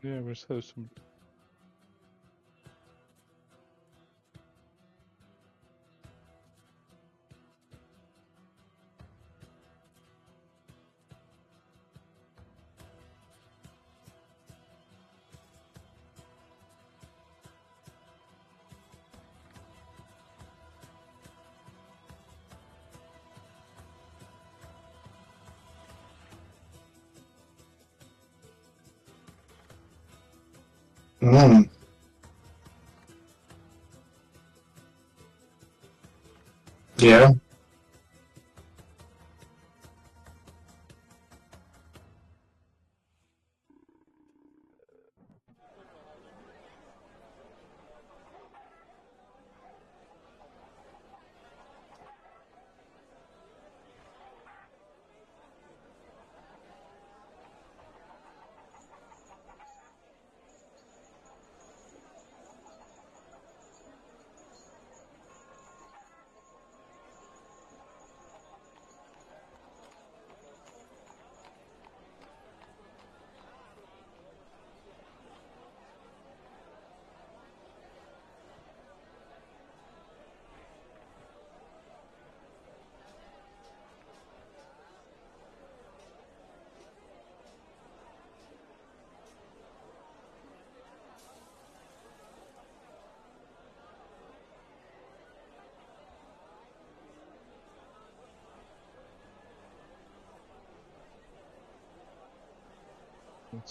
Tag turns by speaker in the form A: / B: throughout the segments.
A: Yeah, we're supposed to.
B: Mm. Yeah.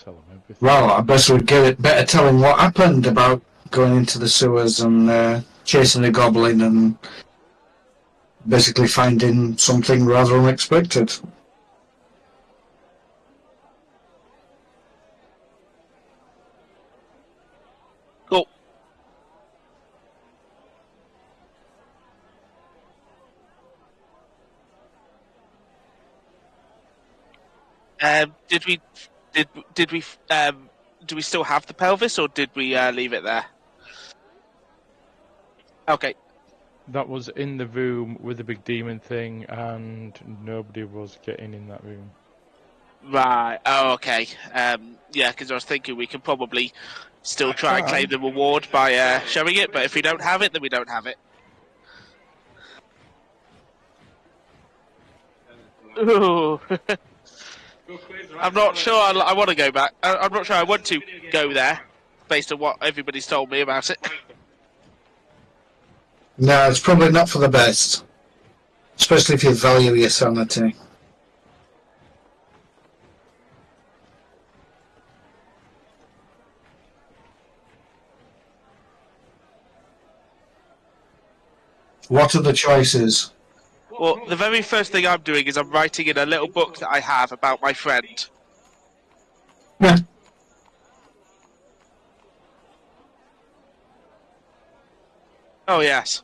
A: Tell them everything.
B: Well, I guess we'd get it better telling what happened about going into the sewers and chasing the goblin and basically finding something rather unexpected.
C: Cool. Do we still have the pelvis, or did we leave it there? Okay.
A: That was in the room with the big demon thing, and nobody was getting in that room.
C: Right. Oh, okay. Yeah, because I was thinking we can probably still try and claim the reward by showing it, but if we don't have it, then we don't have it. Ooh. I'm not sure I want to go back. I'm not sure I want to go there, based on what everybody's told me about it.
B: No, it's probably not for the best, especially if you value your sanity. What are the choices?
C: Well, the very first thing I'm doing is I'm writing in a little book that I have about my friend.
B: Yeah.
C: Oh, yes.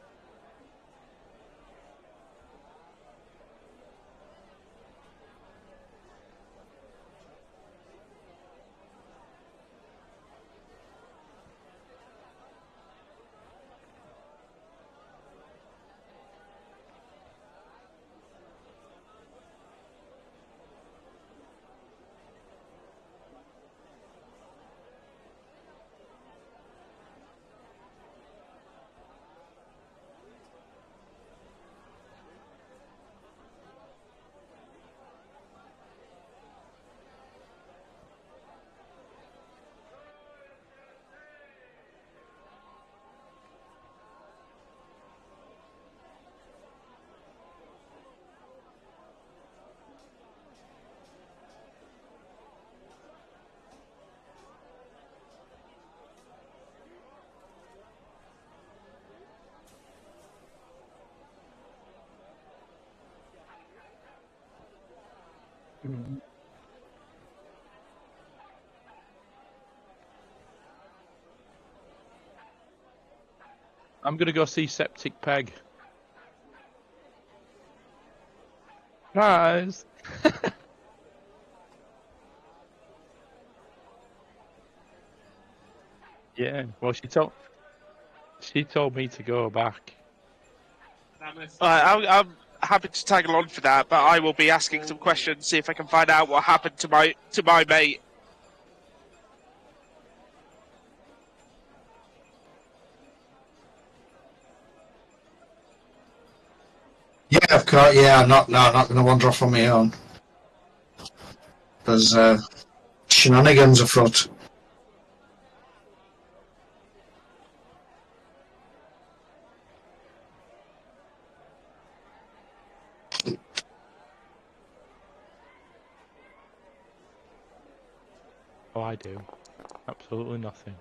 A: I'm gonna go see Septic Peg. Surprise! Yeah. Well, she told me to go back.
C: I'm happy to tag along for that, but I will be asking some questions, see if I can find out what happened to my mate.
B: of course. Yeah, not going to wander off on my own. There's shenanigans afoot.
A: Oh, I do. Absolutely nothing.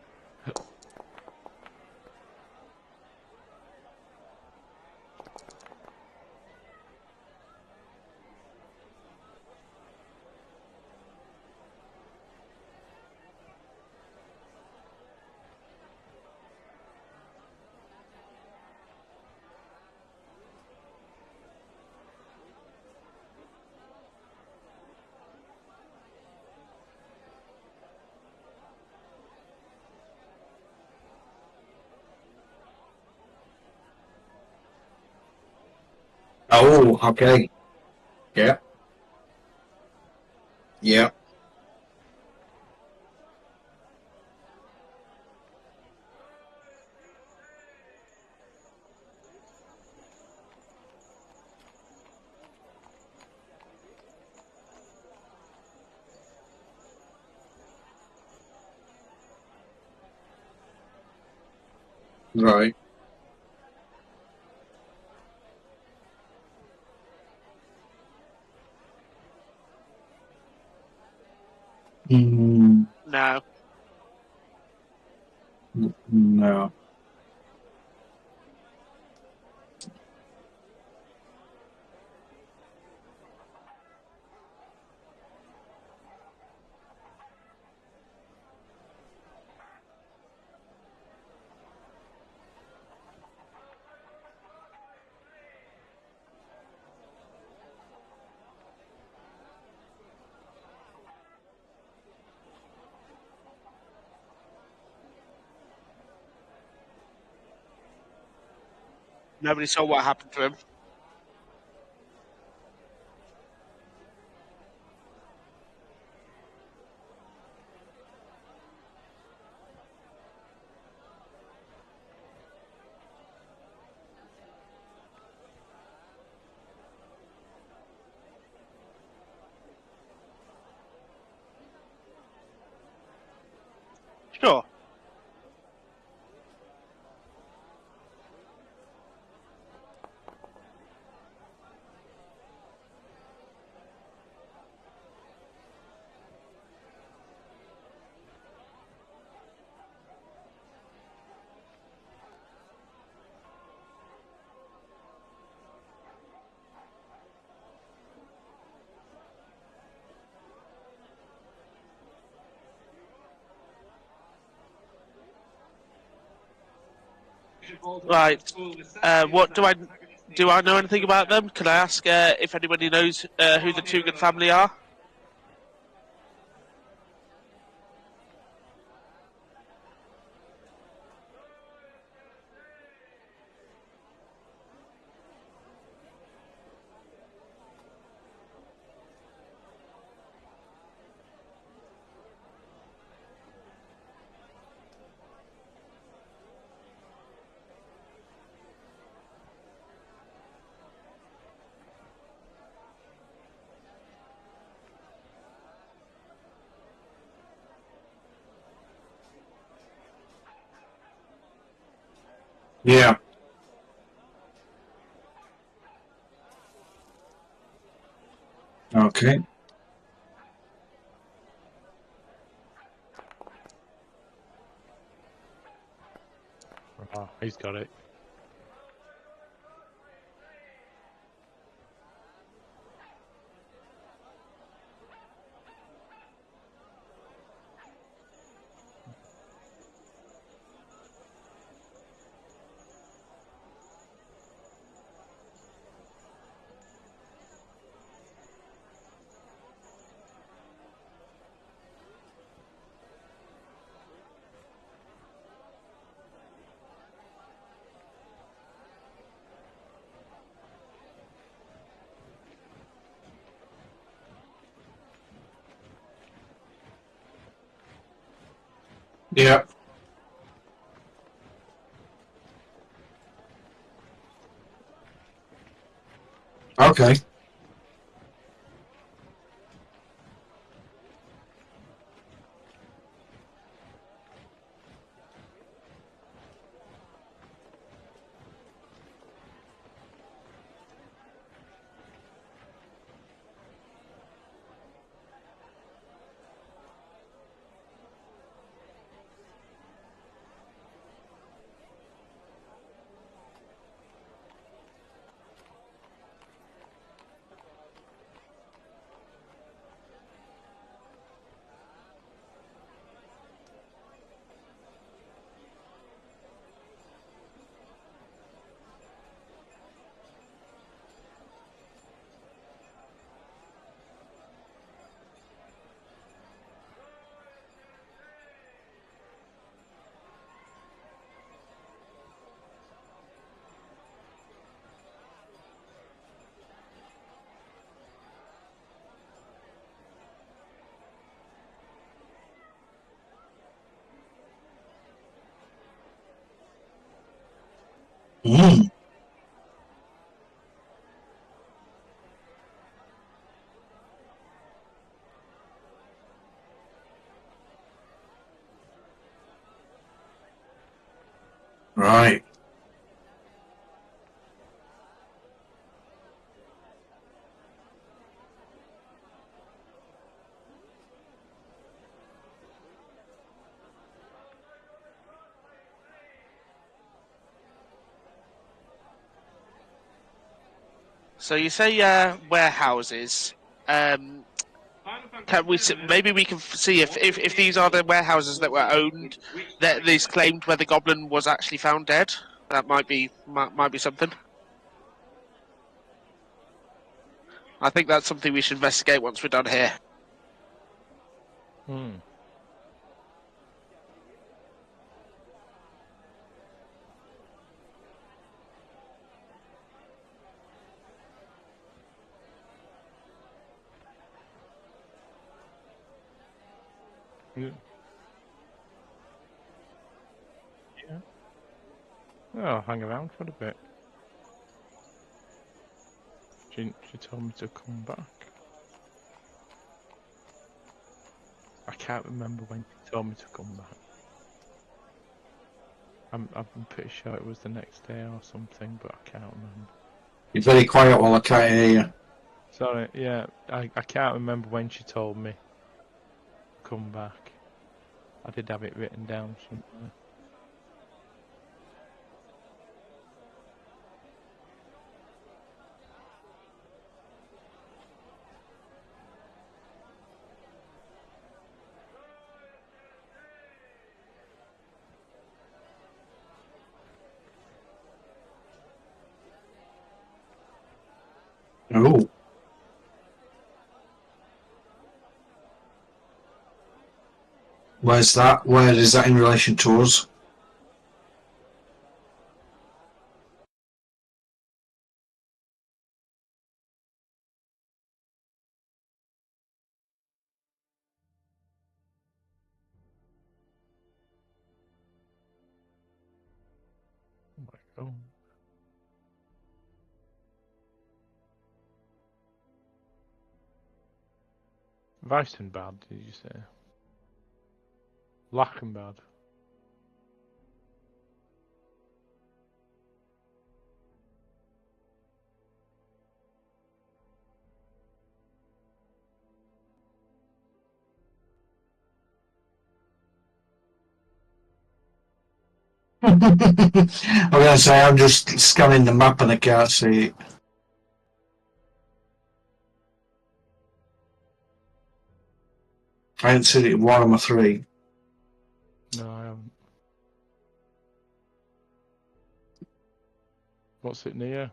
B: Oh, okay. Yeah. Yeah. Right. Mm,
C: No.
B: no.
C: Nobody saw what happened to him. Sure. Right. What do I know anything about them? Can I ask if anybody knows who the Toogan family are?
B: Yeah. Okay.
A: Ah, he's got it.
B: Yeah. Okay. Mm. Right.
C: So you say warehouses. Can we maybe we can see if these are the warehouses that were owned that these claimed where the goblin was actually found dead? That might be something. I think that's something we should investigate once we're done here.
A: Hmm. Yeah. Yeah. Oh, I'll hang around for a bit. She told me to come back. I can't remember when she told me to come back. I'm pretty sure it was the next day or something, but I can't remember.
B: You're very quiet while I can't hear you.
A: Sorry, yeah, I can't remember when she told me to come back. I did have it written down somewhere.
B: Oh. Where's that? Where is that in relation to us?
A: Oh my god. Weissenbad, did you say? Lachenbad.
B: I'm going to say I'm just scanning the map and I can't see it. I haven't seen it in Warhammer 3.
A: No, I haven't. What's it near?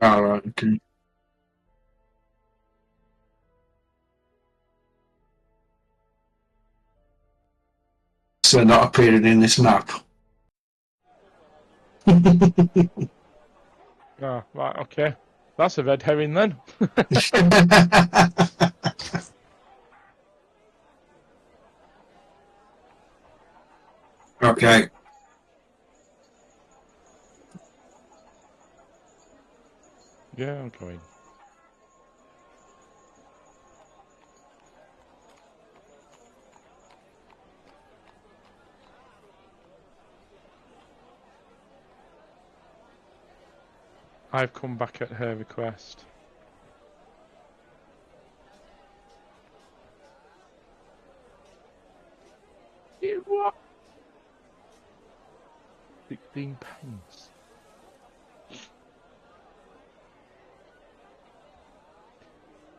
B: Alright, okay. So not appearing in this map.
A: Ah, right, okay. That's a red herring then.
B: Okay.
A: Yeah, I'm going. I've come back at her request. You what? 16 pence.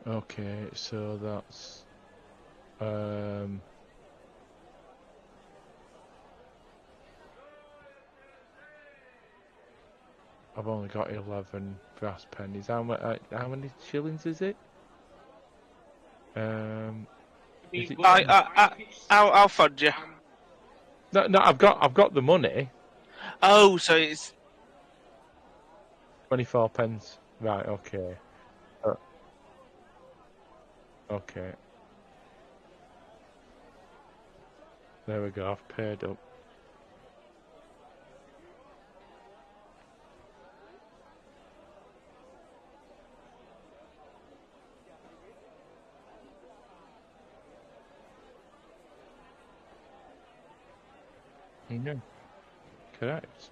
A: Okay, so that's I've only got 11 brass pennies. How many shillings is it? Is it?
C: I'll fund you.
A: No, I've got the money.
C: Oh, so it's
A: 24 pence. Right. Okay. Uh, okay. There we go. I've paid up. Yeah. Correct.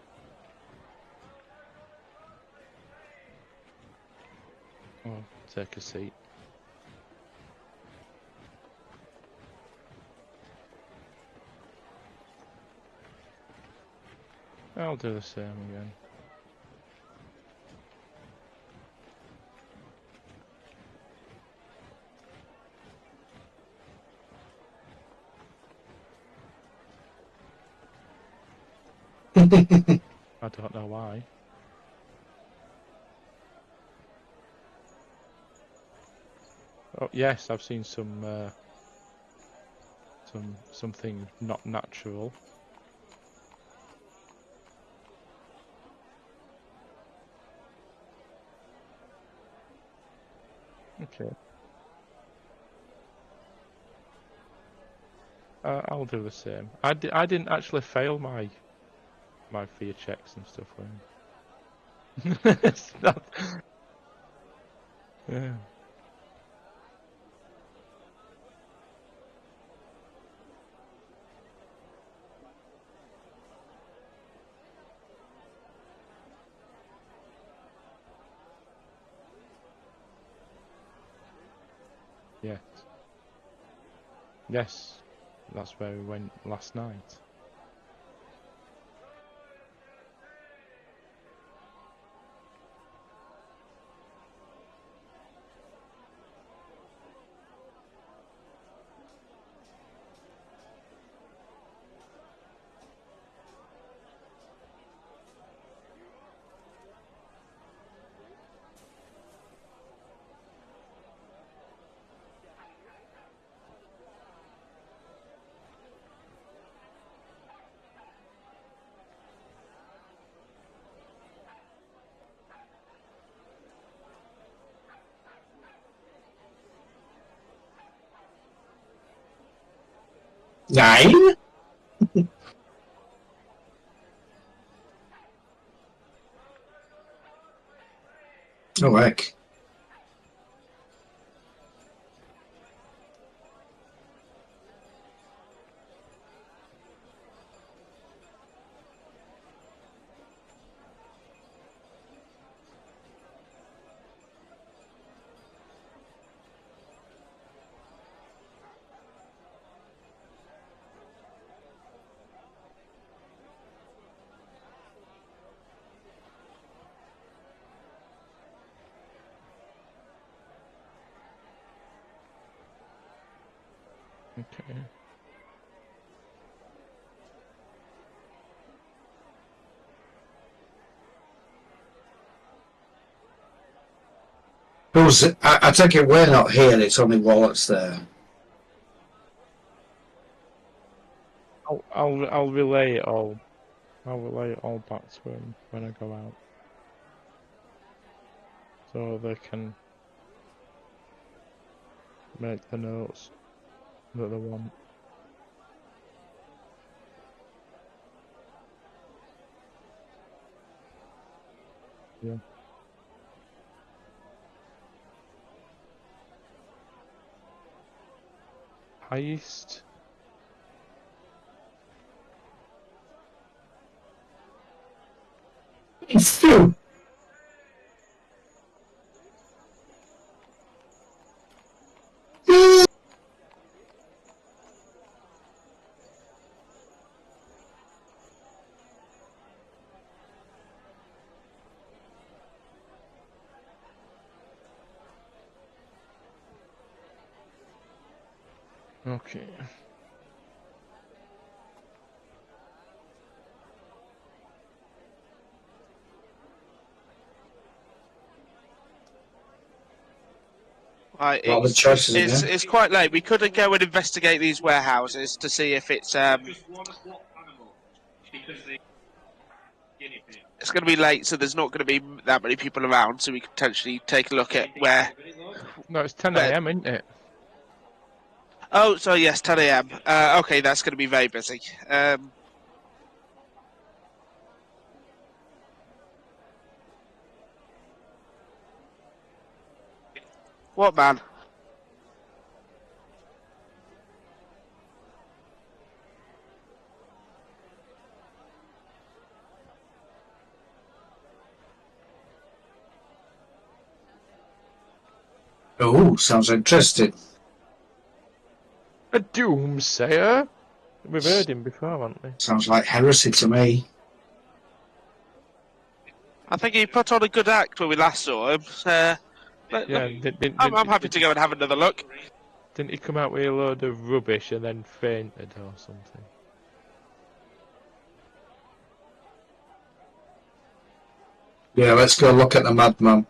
A: I'll take a seat. I'll do the same again. I don't know why. Oh yes, I've seen something not natural. Okay. I'll do the same. I didn't actually fail my fear checks and stuff. It's not. Yeah. Yes. Yes. That's where we went last night.
B: Nine? Oh, heck.
A: Okay.
B: I take it we're not here, it's only Wallet's there.
A: I'll relay it all. I'll relay it all back to him when I go out. so they can make the notes that they want. Yeah. Heist.
B: It's true.
A: Okay.
C: Right,
B: A lot of choices in there.
C: it's quite late. We couldn't go and investigate these warehouses to see if it's it's going to be late, so there's not going to be that many people around, so we could potentially take a look at where.
A: No, it's 10
C: Where-
A: a.m., isn't it?
C: Oh, so yes, 10 a.m. Okay, that's going to be very busy. What, man?
B: Oh, sounds interesting.
A: A doomsayer? We've heard him before, haven't we?
B: Sounds like heresy to me.
C: I think he put on a good act when we last saw him.
A: Yeah,
C: I'm happy to go and have another look.
A: didn't he come out with a load of rubbish and then fainted or something?
B: Yeah, let's go look at the madman.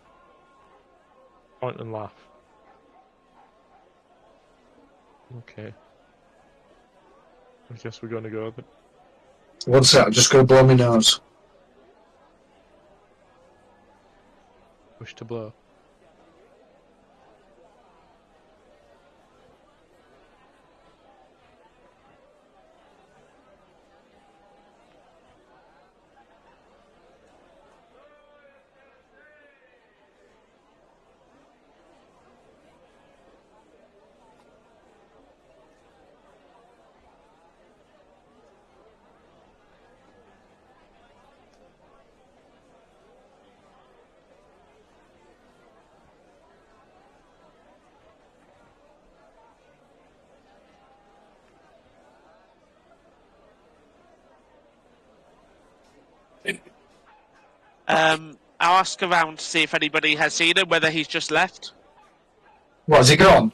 A: Point and laugh. Okay. I guess we're gonna go then.
B: One sec, I'm just going to blow my nose.
A: Push to blow.
C: I'll ask around to see if anybody has seen him, whether he's just left.
B: What, has he gone?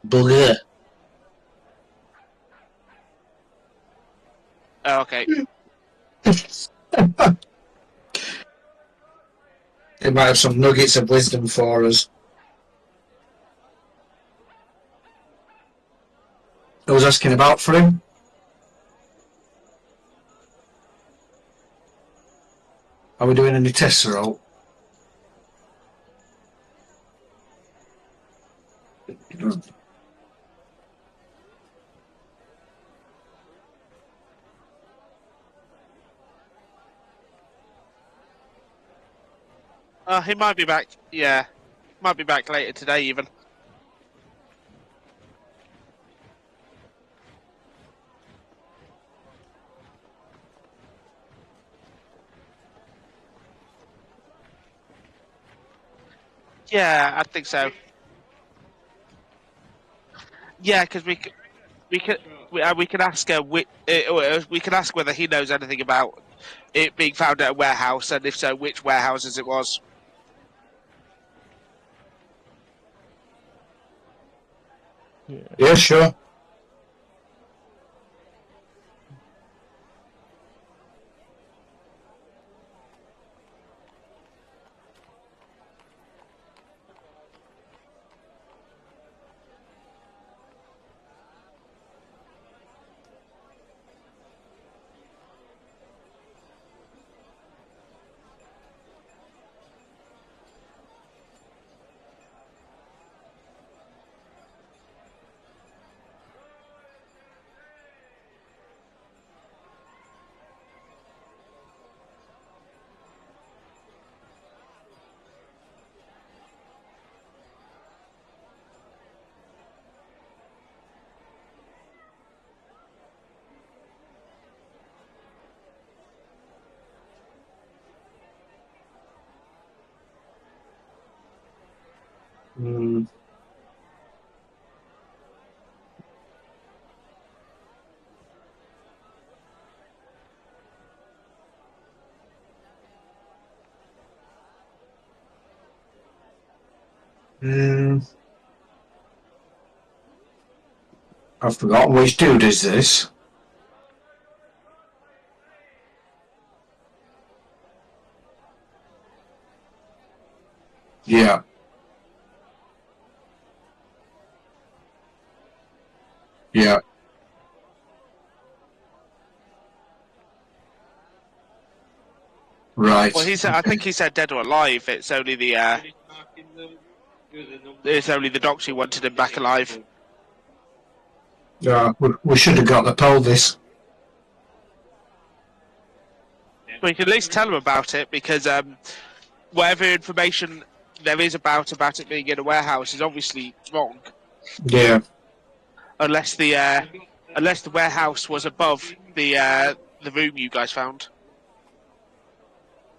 B: Bugger.
C: Oh, okay.
B: He might have some nuggets of wisdom for us. I was asking about for him. Are we doing any tests or all?
C: He might be back. Yeah, might be back later today, even. Yeah, I think so. Yeah, because we can ask we can ask whether he knows anything about it being found at a warehouse, and if so, which warehouses it was.
B: Yeah, sure. Hmm. Hmm. I've forgotten which dude is this. Yeah. Yeah. Right.
C: Well, he said. I
B: Okay.
C: think he said dead or alive. It's only the doctor who wanted him back alive.
B: Yeah, we should have got the pelvis.
C: We can at least tell him about it because whatever information there is about it being in a warehouse is obviously wrong.
B: Yeah.
C: Unless the warehouse was above the room you guys found.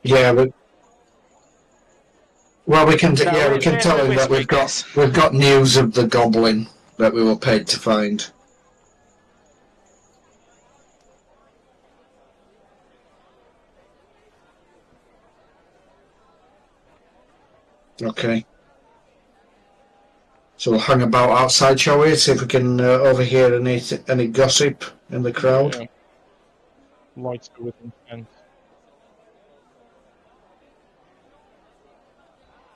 B: Yeah, but well, we can.
C: No,
B: Yeah, we can tell
C: we're
B: him that
C: whispering this.
B: we've got news of the goblin that we were paid to find. Okay. So we'll hang about outside, shall we? See if we can overhear any gossip in the crowd.
A: Yeah. Lights are within fence.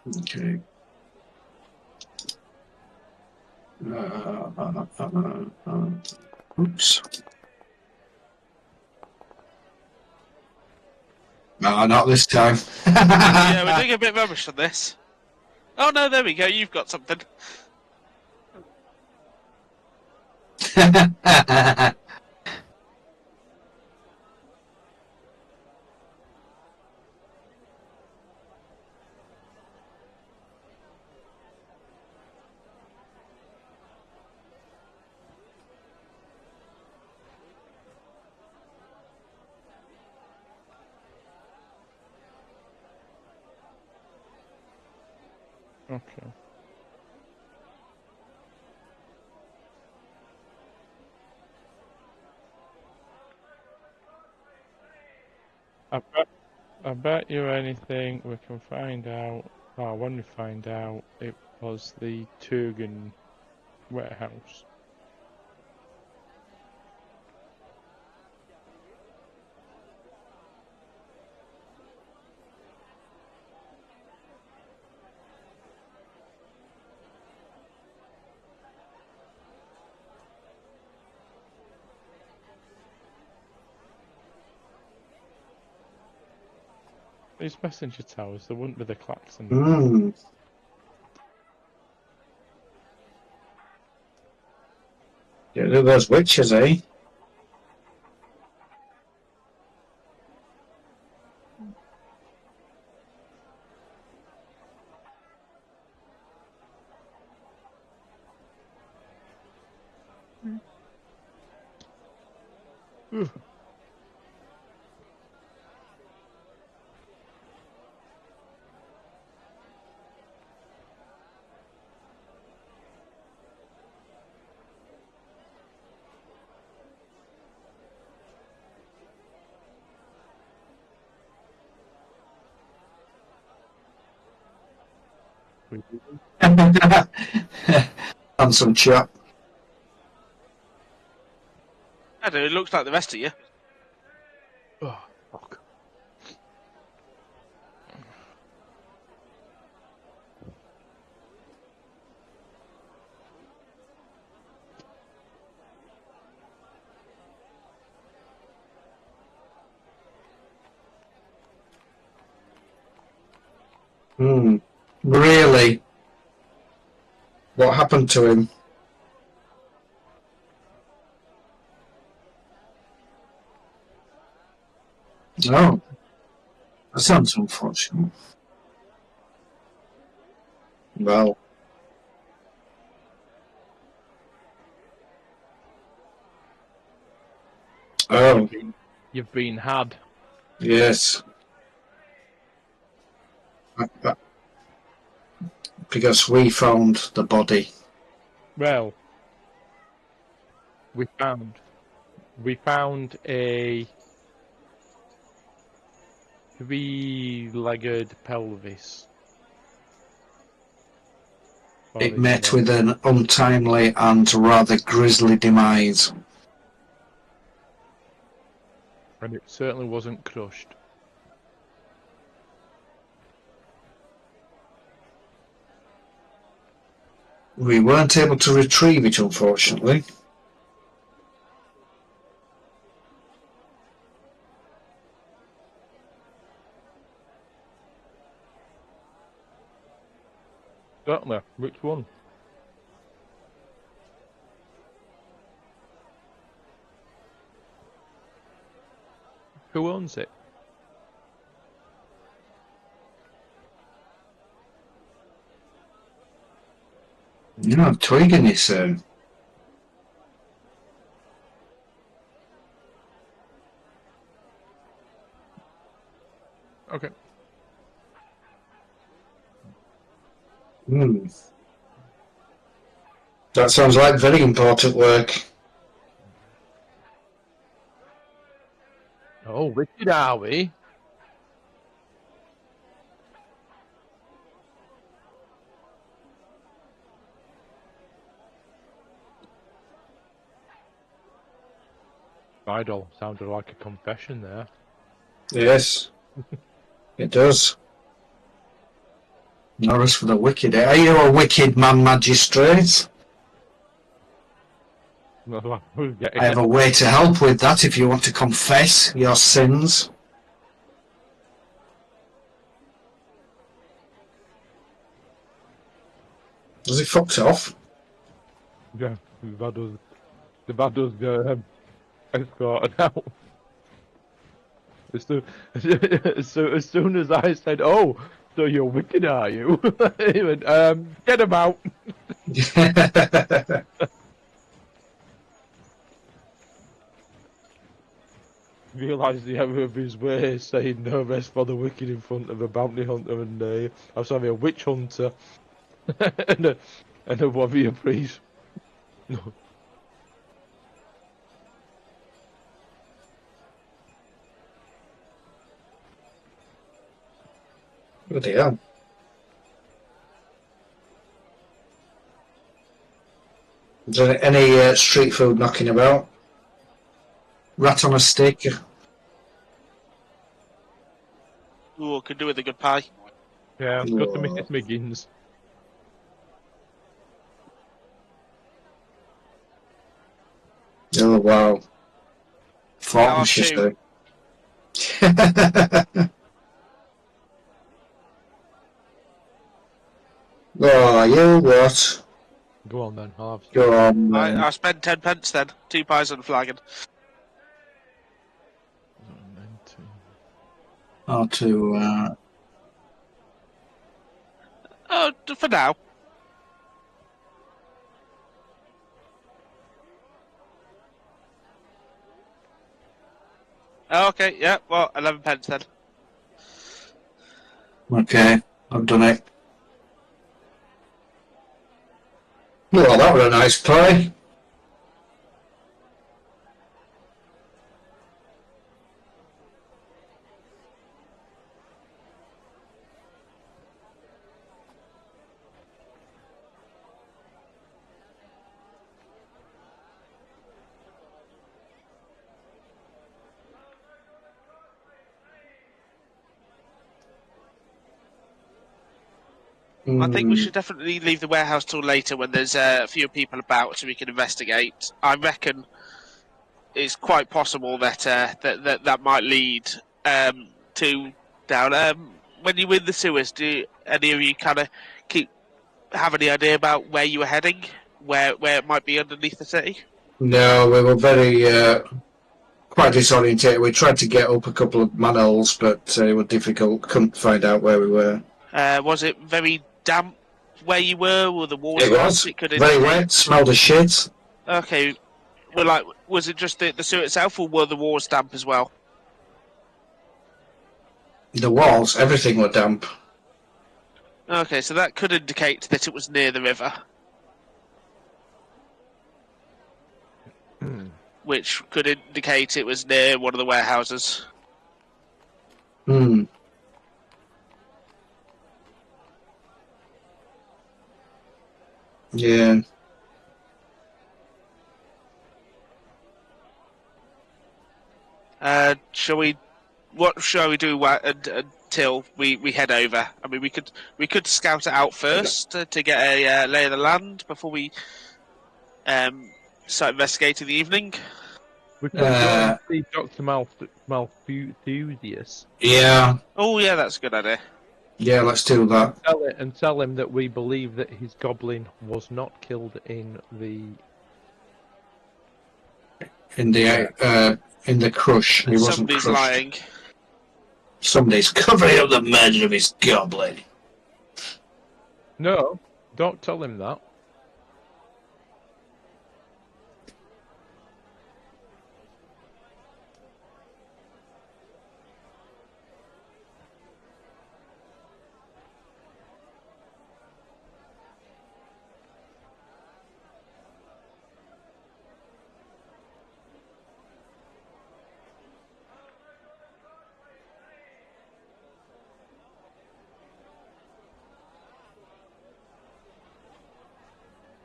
B: Okay. Oops. No, not this time.
C: Yeah, we're doing a bit rubbish on this. Oh no, there we go. You've got something.
A: Okay. I bet you anything we can find out. Oh, when we find out, it was the Turgan warehouse. These messenger towers, there wouldn't be the klaxon.
B: Hmm. Get rid of those witches, eh? Handsome chap.
C: I don't know. It looks like the rest of you.
A: Oh, fuck.
B: Hmm. Really? What happened to him? Oh, that sounds unfortunate. Well. Oh,
A: You've been had.
B: yes. because we found the body.
A: Well, we found a three-legged pelvis.
B: It met with an untimely and rather grisly demise.
A: And it certainly wasn't crushed.
B: We weren't able to retrieve it, unfortunately.
A: Certainly. Which one? Who owns it?
B: No, twigging you, sir.
A: Okay.
B: That sounds like very important work.
A: Oh, wicked are we? Idol sounded like a confession there.
B: Yes, it does. Norris for the wicked. Are you a wicked man, magistrate? I have a way to help with that if you want to confess your sins. Has he fucked off?
A: Yeah, the bad does go escorted out. As soon as I said, "Oh, so you're wicked, are you?" He went, "Get him out." Realised the error of his ways, saying no rest for the wicked in front of a bounty hunter and I'm sorry, a witch hunter and a warrior priest. No.
B: Bloody hell. Is there any street food knocking about? Rat on a stick?
C: Ooh, could do with a good pie.
A: Yeah, go to Mrs. Miggins.
B: Oh, wow. Fortune, she said. Oh, you what?
A: Go on then, I'll have
B: Go on, then.
C: I spent 10 pence then. 2 pies on the flagon.
B: Or to,
C: Oh, for now. Oh, okay, yeah, well, 11 pence then.
B: Okay, I've done it. Well, that was a nice pie.
C: I think we should definitely leave the warehouse till later when there's a few people about so we can investigate. I reckon it's quite possible that that might lead to down. When you were in the sewers, do any of you kind of have any idea about where you were heading, where it might be underneath the city?
B: No, we were very quite disorientated. We tried to get up a couple of manholes, but it was difficult. Couldn't find out where we were.
C: Was it very damp where you were? Were the walls
B: It was
C: damp? It could
B: very wet. Smelled of shit.
C: Okay. Well, was it just the sewer itself, or were the walls damp as well?
B: The walls, everything were damp.
C: Okay, so that could indicate that it was near the river, which could indicate it was near one of the warehouses.
B: Hmm. Yeah.
C: Shall we? What shall we do until we head over? I mean, we could scout it out first to get a lay of the land before we start investigating the evening.
A: We could go and see Dr. Malthusius
B: Yeah.
C: Oh yeah, that's a good idea.
B: Yeah, let's do that.
A: and tell him that we believe that his goblin was not killed in the
B: In the crush. He wasn't
C: Somebody's
B: crushed.
C: lying.
B: Somebody's covering up the murder of his goblin.
A: No, don't tell him that.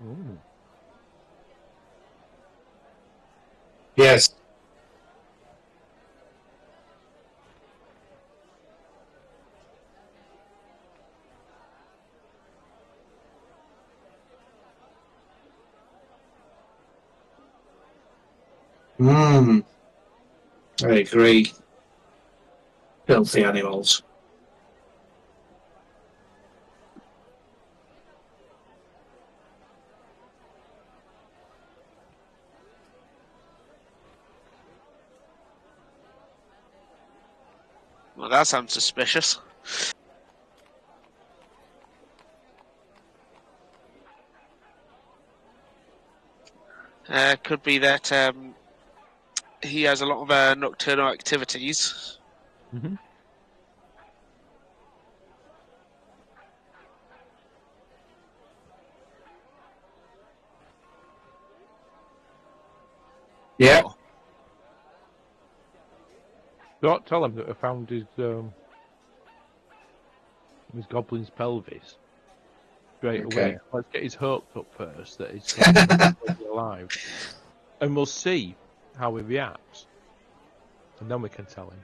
A: Ooh.
B: Yes. Hmm. I agree. Filthy animals.
C: Well, that sounds suspicious. Could be that he has a lot of nocturnal activities.
A: Mm-hmm.
B: Yeah.
A: Oh. Don't tell him that I found his goblin's pelvis straight
B: Okay.
A: away. Let's get his hopes up first that he's completely alive, and we'll see how he reacts, and then we can tell him.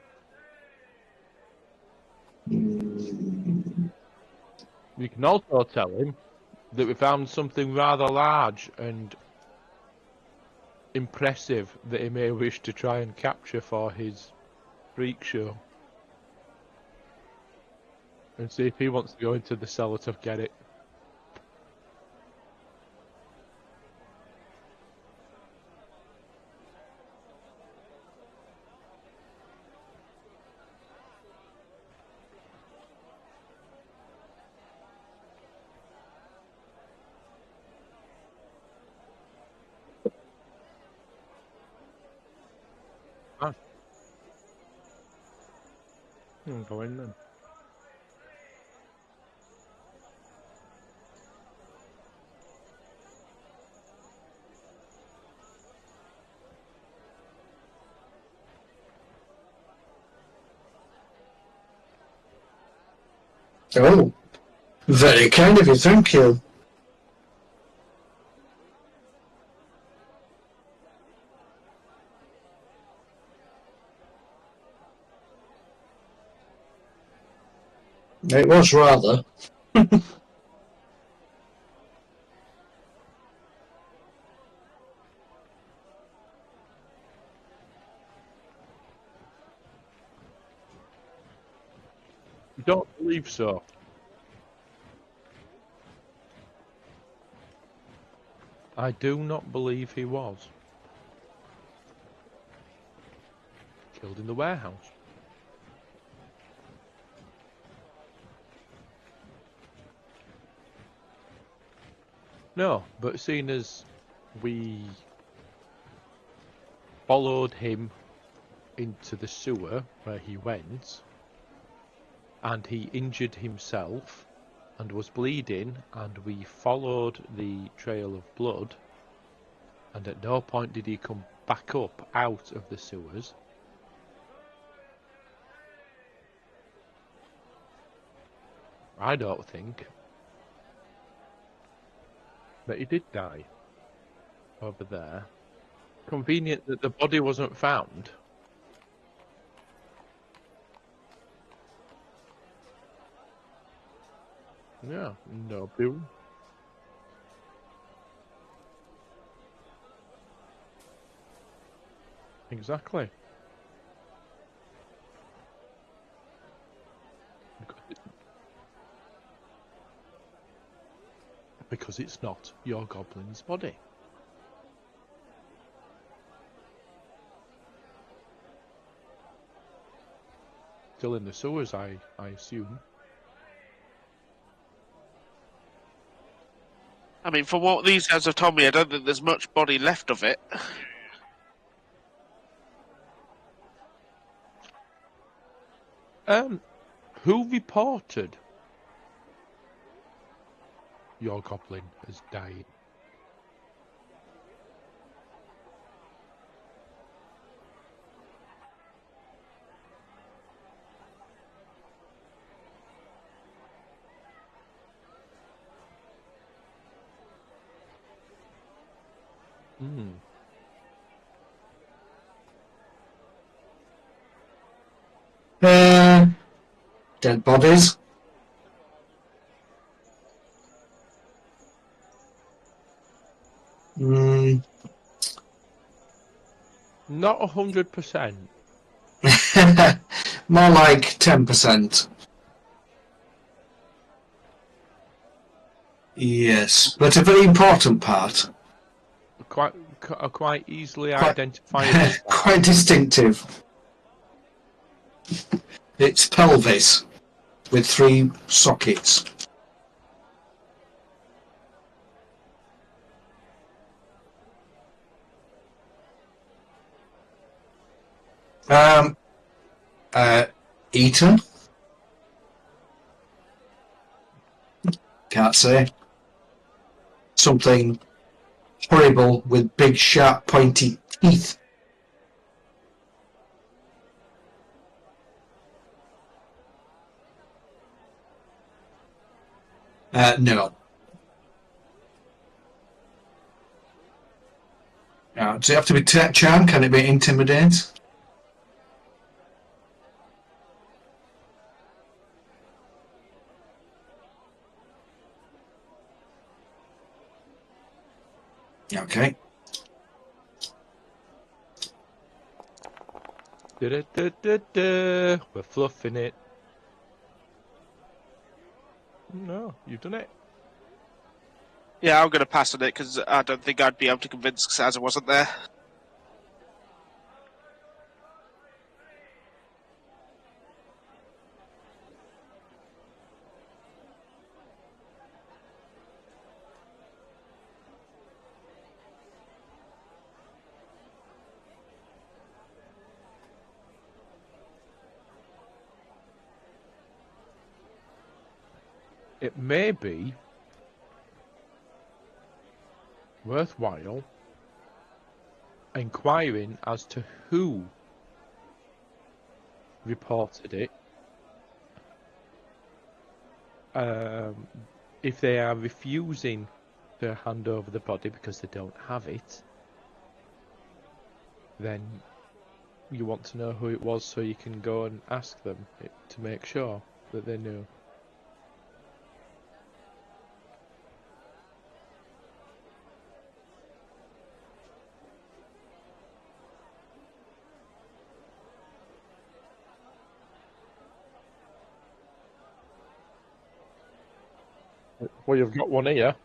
A: We can also tell him that we found something rather large and impressive that he may wish to try and capture for his freak show, and see if he wants to go into the cellar to get it. Go in then.
B: Oh. Very kind of you, thank you. It was rather.
A: You don't believe so? I do not believe he was killed in the warehouse. No, but seeing as we followed him into the sewer where he went, and he injured himself and was bleeding, and we followed the trail of blood, and at no point did he come back up out of the sewers. I don't think that he did die over there. Convenient that the body wasn't found. Yeah, no bill. Exactly. Because it's not your goblin's body. Still in the sewers, I assume.
C: I mean, from what these guys have told me, I don't think there's much body left of it.
A: Who reported your goblin has died? Hmm.
B: Dead bodies. Mm.
A: Not 100%.
B: More like 10%. Yes, but a very important part.
A: Quite easily
B: Quite,
A: identifiable.
B: quite distinctive. It's pelvis with 3 sockets. Eaten? Can't say. Something horrible with big, sharp, pointy teeth. No. Does it have to be charm? Can it be intimidate? Okay.
A: We're fluffing it. No, you've done it.
C: Yeah, I'm going to pass on it because I don't think I'd be able to convince Xaza wasn't there.
A: It may be worthwhile inquiring as to who reported it. If they are refusing to hand over the body because they don't have it, then you want to know who it was so you can go and ask them to make sure that they know. Well, you've got one here.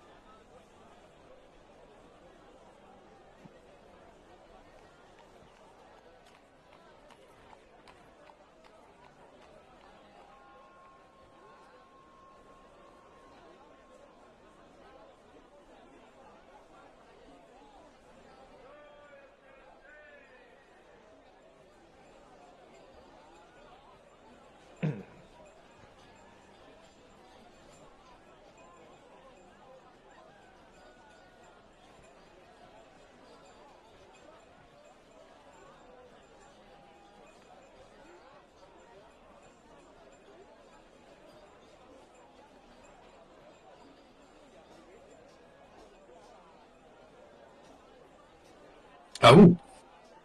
B: Oh,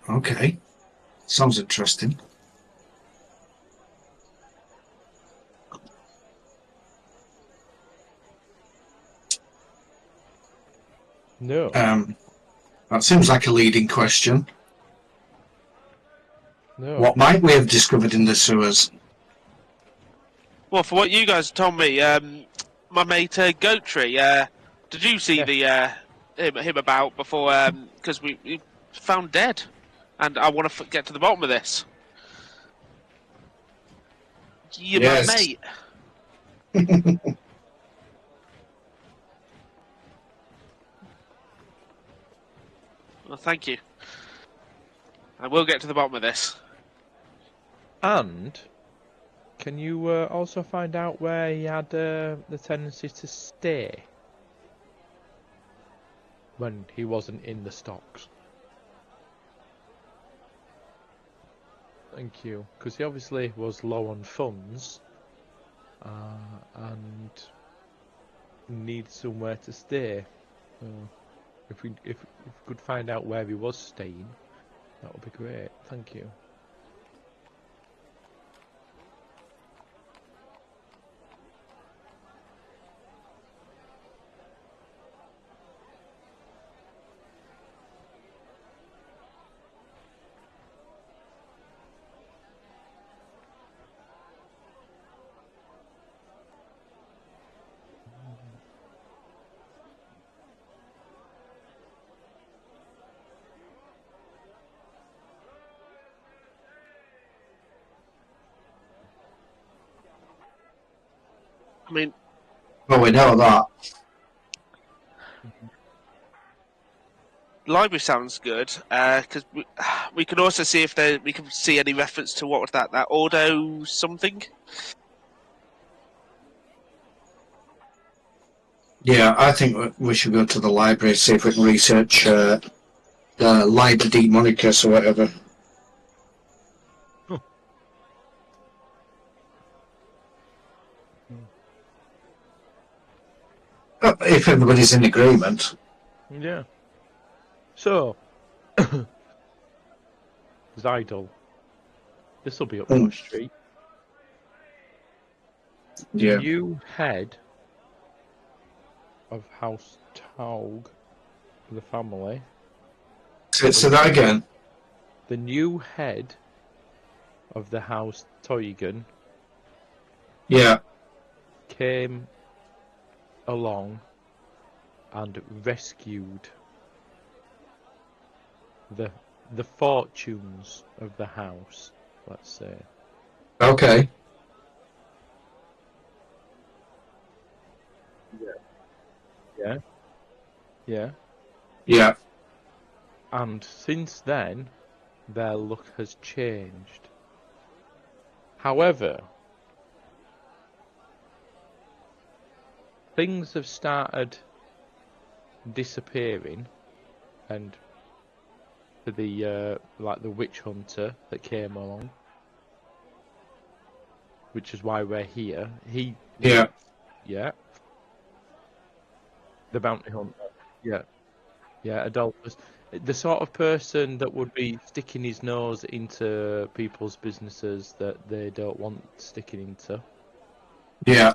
B: okay. Sounds interesting.
A: No.
B: That seems like a leading question.
A: No.
B: What might we have discovered in the sewers?
C: Well, for what you guys told me, my mate Goat Tree, did you see
A: Yeah.
C: the him about before? Because we found dead, and I want to get to the bottom of this. You're my
B: Yes.
C: mate. Well, thank you. I will get to the bottom of this.
A: And can you also find out where he had the tendency to stay when he wasn't in the stocks? Thank you. Because he obviously was low on funds and needs somewhere to stay. If we could find out where he was staying, that would be great. Thank you.
C: I mean,
B: Well, we know that.
C: library sounds good because we can also see if we can see any reference to what was that Ordo something.
B: Yeah, I think we should go to the library, see if we can research Liber Demonicus or whatever. If everybody's in agreement.
A: Yeah. So, Zidal. This will be up your street. The
B: Yeah.
A: new head of House Taug, the family.
B: Say that again.
A: The new head of the House Teugen
B: Yeah.
A: came along and rescued the fortunes of the house, let's say.
B: Okay.
A: Yeah. Yeah.
B: Yeah.
A: And since then, their luck has changed. However, things have started disappearing, and for the like the witch hunter that came along, which is why we're here.
B: Yeah.
A: Yeah. The bounty hunter. Yeah. Yeah, Adolphus. The sort of person that would be sticking his nose into people's businesses that they don't want sticking into.
B: Yeah.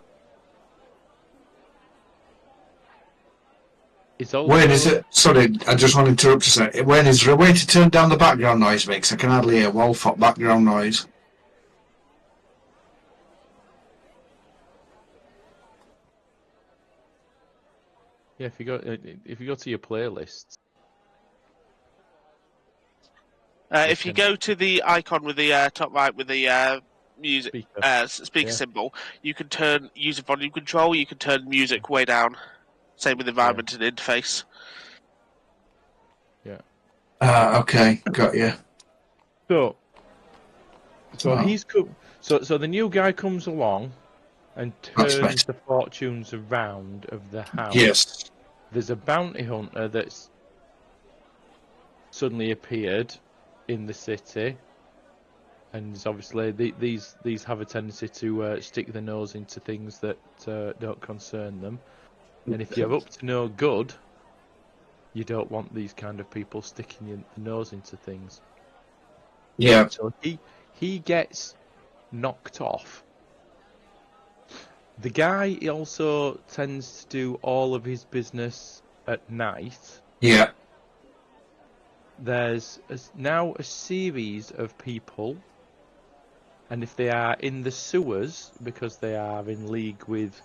A: It's also...
B: When is it? Sorry, I just want to interrupt you a sec. When is there a way to turn down the background noise mix? I can hardly hear Wolfot background noise.
A: Yeah, if you go to your playlists.
C: If you go to the icon with the top right with the music speaker
A: Yeah.
C: symbol, you can use a volume control. You can turn music way down. Same with environment and interface.
A: Yeah.
B: Okay, got you.
A: So so the new guy comes along and turns the fortunes around of the house.
B: Yes.
A: There's a bounty hunter that's suddenly appeared in the city, and obviously these have a tendency to stick their nose into things that don't concern them. And if you're up to no good, you don't want these kind of people sticking your nose into things.
B: Yeah.
A: So he gets knocked off. The guy, he also tends to do all of his business at night.
B: Yeah.
A: There's now a series of people, and if they are in the sewers, because they are in league with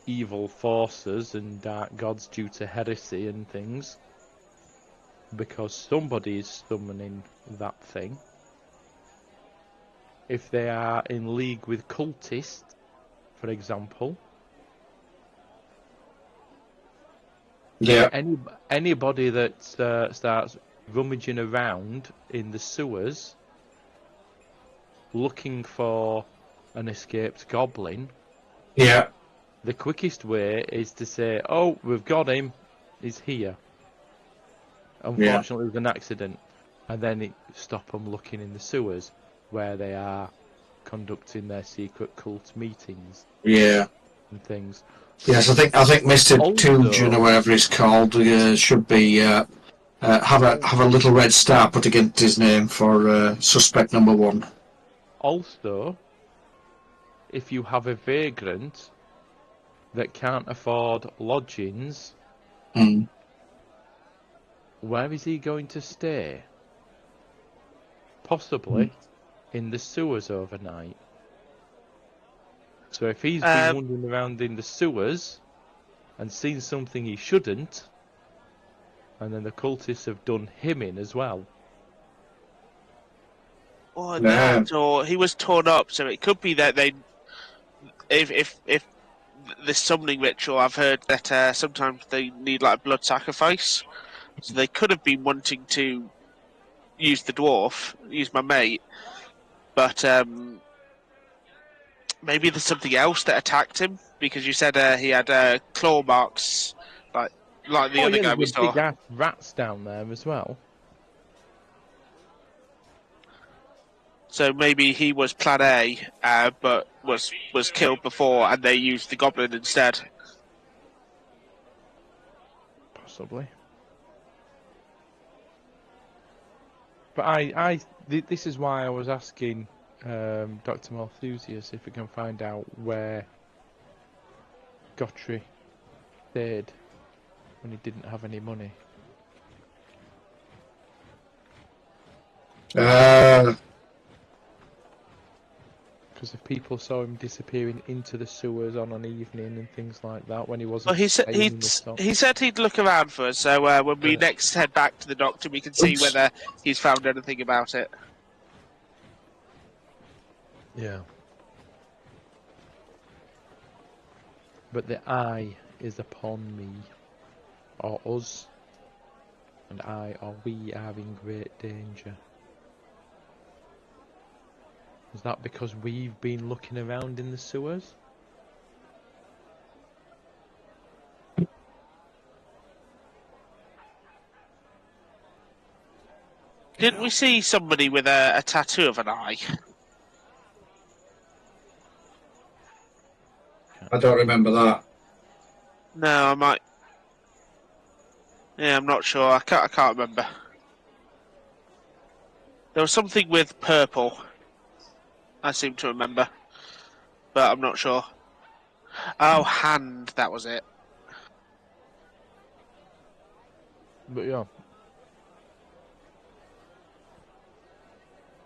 A: evil forces and dark gods due to heresy and things, because somebody is summoning that thing. If they are in league with cultists, for example.
B: Yeah.
A: Anybody that starts rummaging around in the sewers looking for an escaped goblin,
B: Yeah.
A: the quickest way is to say, "Oh, we've got him. He's here." Unfortunately, it was an accident, and then stop them looking in the sewers where they are conducting their secret cult meetings.
B: Yeah.
A: And things.
B: Yes, I think Mr. Toonjan
A: Also,
B: or whatever it's called should be have a little red star put against his name for suspect number 1.
A: Also, if you have a vagrant that can't afford lodgings,
B: Mm.
A: where is he going to stay? Possibly in the sewers overnight. So if he's been wandering around in the sewers and seen something he shouldn't, and then the cultists have done him in as well.
C: Or that, or he was torn up, so it could be that they, if this summoning ritual, I've heard that sometimes they need like blood sacrifice, so they could have been wanting to use the dwarf, use my mate, but maybe there's something else that attacked him, because you said he had claw marks, like the other guy we
A: there's
C: saw.
A: big ass rats down there as well.
C: So maybe he was Plan A, but was killed before, and they used the goblin instead.
A: Possibly. But this is why I was asking Dr. Malthusius if we can find out where Gottry stayed when he didn't have any money. Because if people saw him disappearing into the sewers on an evening and things like that, when he wasn't
C: Well, he said he'd look around for us, so when we next head back to the doctor, we can see whether he's found anything about it.
A: Yeah. But the eye is upon me, or us, and I or we are in great danger. Is that because we've been looking around in the sewers?
C: Didn't we see somebody with a tattoo of an eye?
B: I don't remember that.
C: No, I might. Yeah, I'm not sure. I can't remember. There was something with purple. I seem to remember, but I'm not sure. Oh, hand. That was it.
A: But yeah.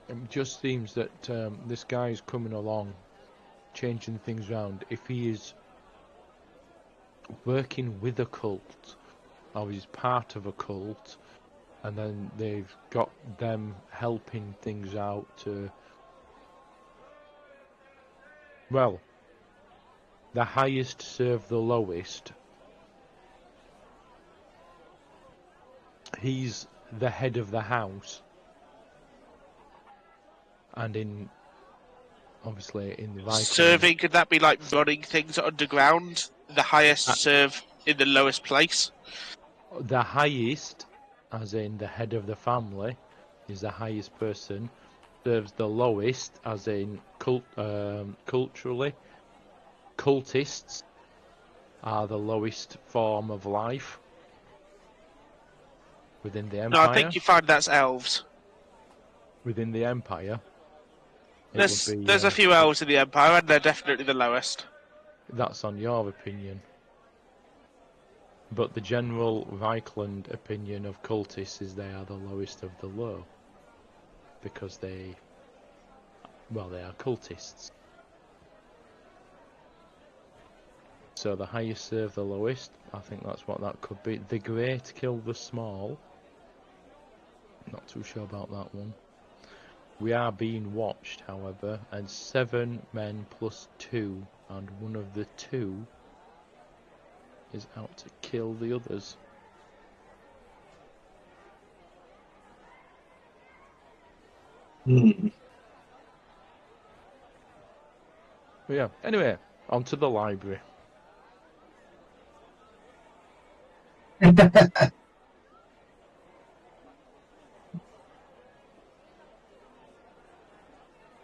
A: It just seems that this guy is coming along, changing things around. If he is working with a cult, or he's part of a cult, and then they've got them helping things out to... Well, the highest serve the lowest. He's the head of the house. And obviously in the Viking...
C: Serving, could that be like running things underground? The highest serve in the lowest place?
A: The highest, as in the head of the family, is the highest person. Serves the lowest, as in culturally. Cultists are the lowest form of life. Within the
C: No,
A: Empire?
C: I think you find that's elves.
A: Within the Empire?
C: There's a few elves in the Empire, and they're definitely the lowest.
A: That's on your opinion. But the general Reichland opinion of cultists is they are the lowest of the low. Because they are cultists. So the higher serve the lowest, I think that's what that could be. The great kill the small. Not too sure about that one. We are being watched, however, and 7 men plus 2, and one of the 2 is out to kill the others.
B: Hmm.
A: But yeah, anyway, on to the library.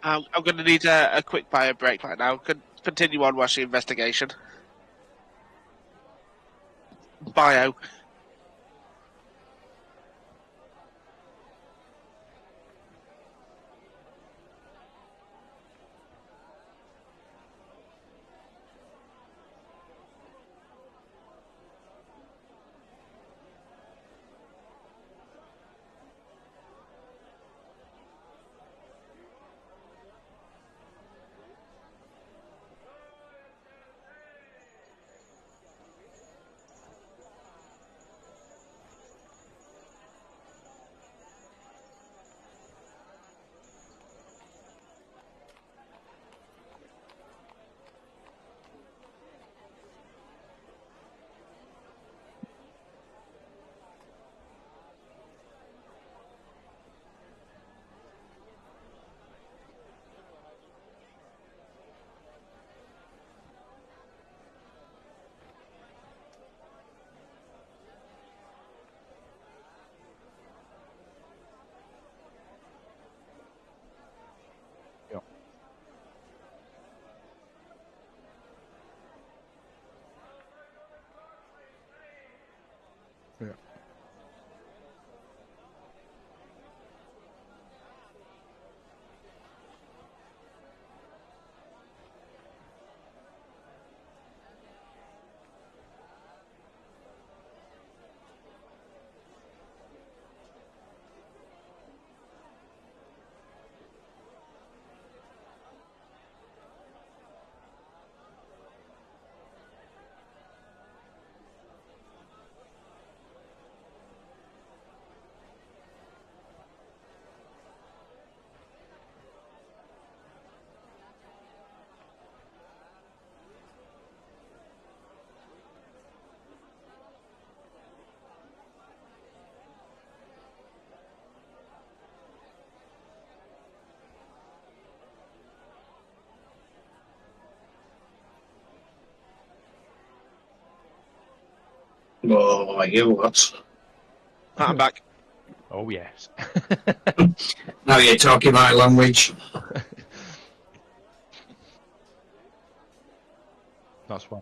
C: I'm going to need a quick bio break right now. Continue on watching investigation. Bio.
A: Yeah. Yeah.
B: Oh, you what?
C: I'm back.
A: Oh yes.
B: Now you're talking my language.
A: That's why.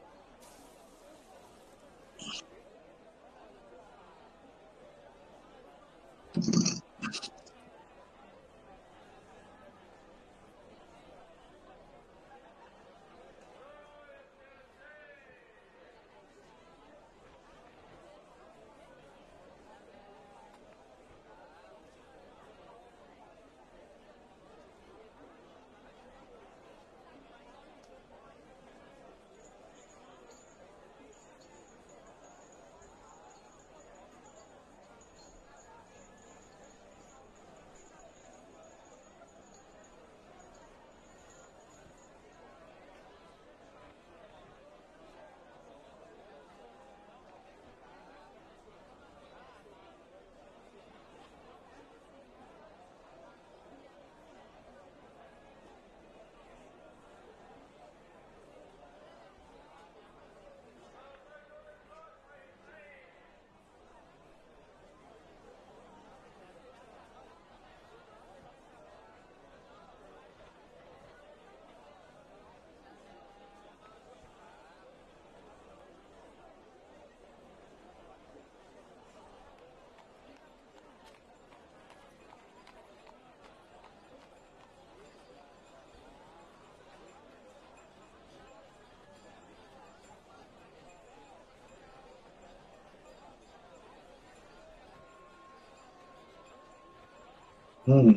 B: Hmm.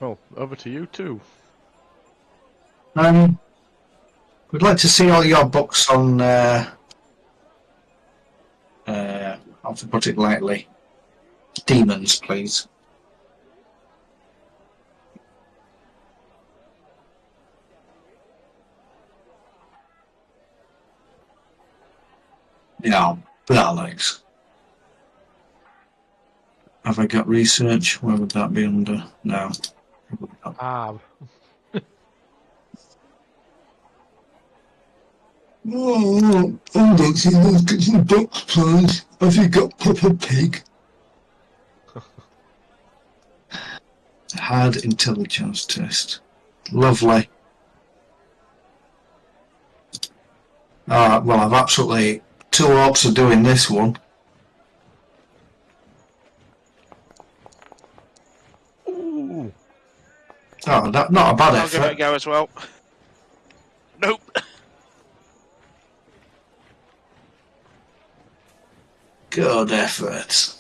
A: Well, over to you too.
B: We'd like to see all your books on, how to put it lightly, demons, please. Yeah, Alex. Have I got research? Where would that be under? No.
A: Ah,
B: Oh, let's see, let's get some books, please. Have you got Peppa Pig? Hard intelligence test. Lovely. Well, I've absolutely two hopes of doing this one.
A: ooh.
B: Oh, not a bad
C: I'll give it a
B: effort.
C: go as well. Nope.
B: Good effort.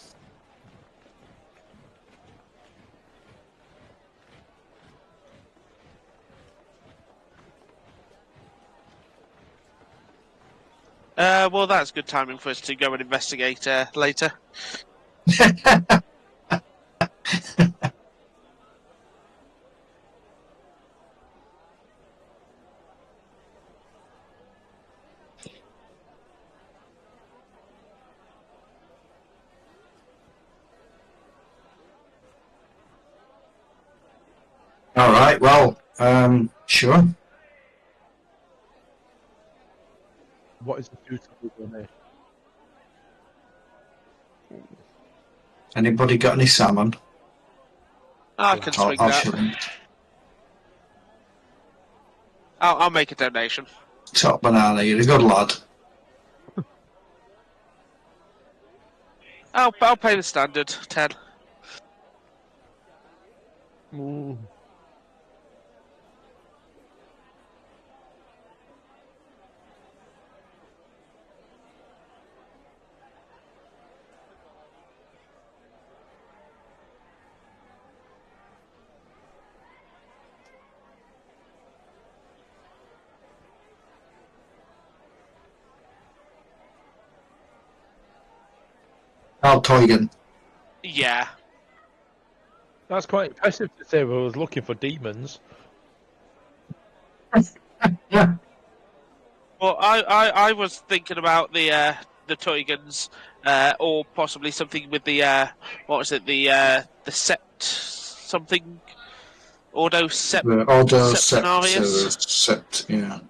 C: Well, that's good timing for us to go and investigate later.
B: All right, well, sure.
A: What is the suitable donation?
B: Anybody got any salmon?
C: I can swing
B: I'll
C: that.
B: shouldn't.
C: I'll make a donation.
B: Top banana, you're a good lad.
C: I'll pay the standard 10.
A: Ooh.
B: Al Toygan.
C: Yeah.
A: That's quite impressive to say we was looking for demons.
B: Yeah.
C: Well, I was thinking about the Toygans, or possibly something with the what was it, the sept something, Ordo
B: The Ordo
C: Septenarius.
B: Sept, yeah.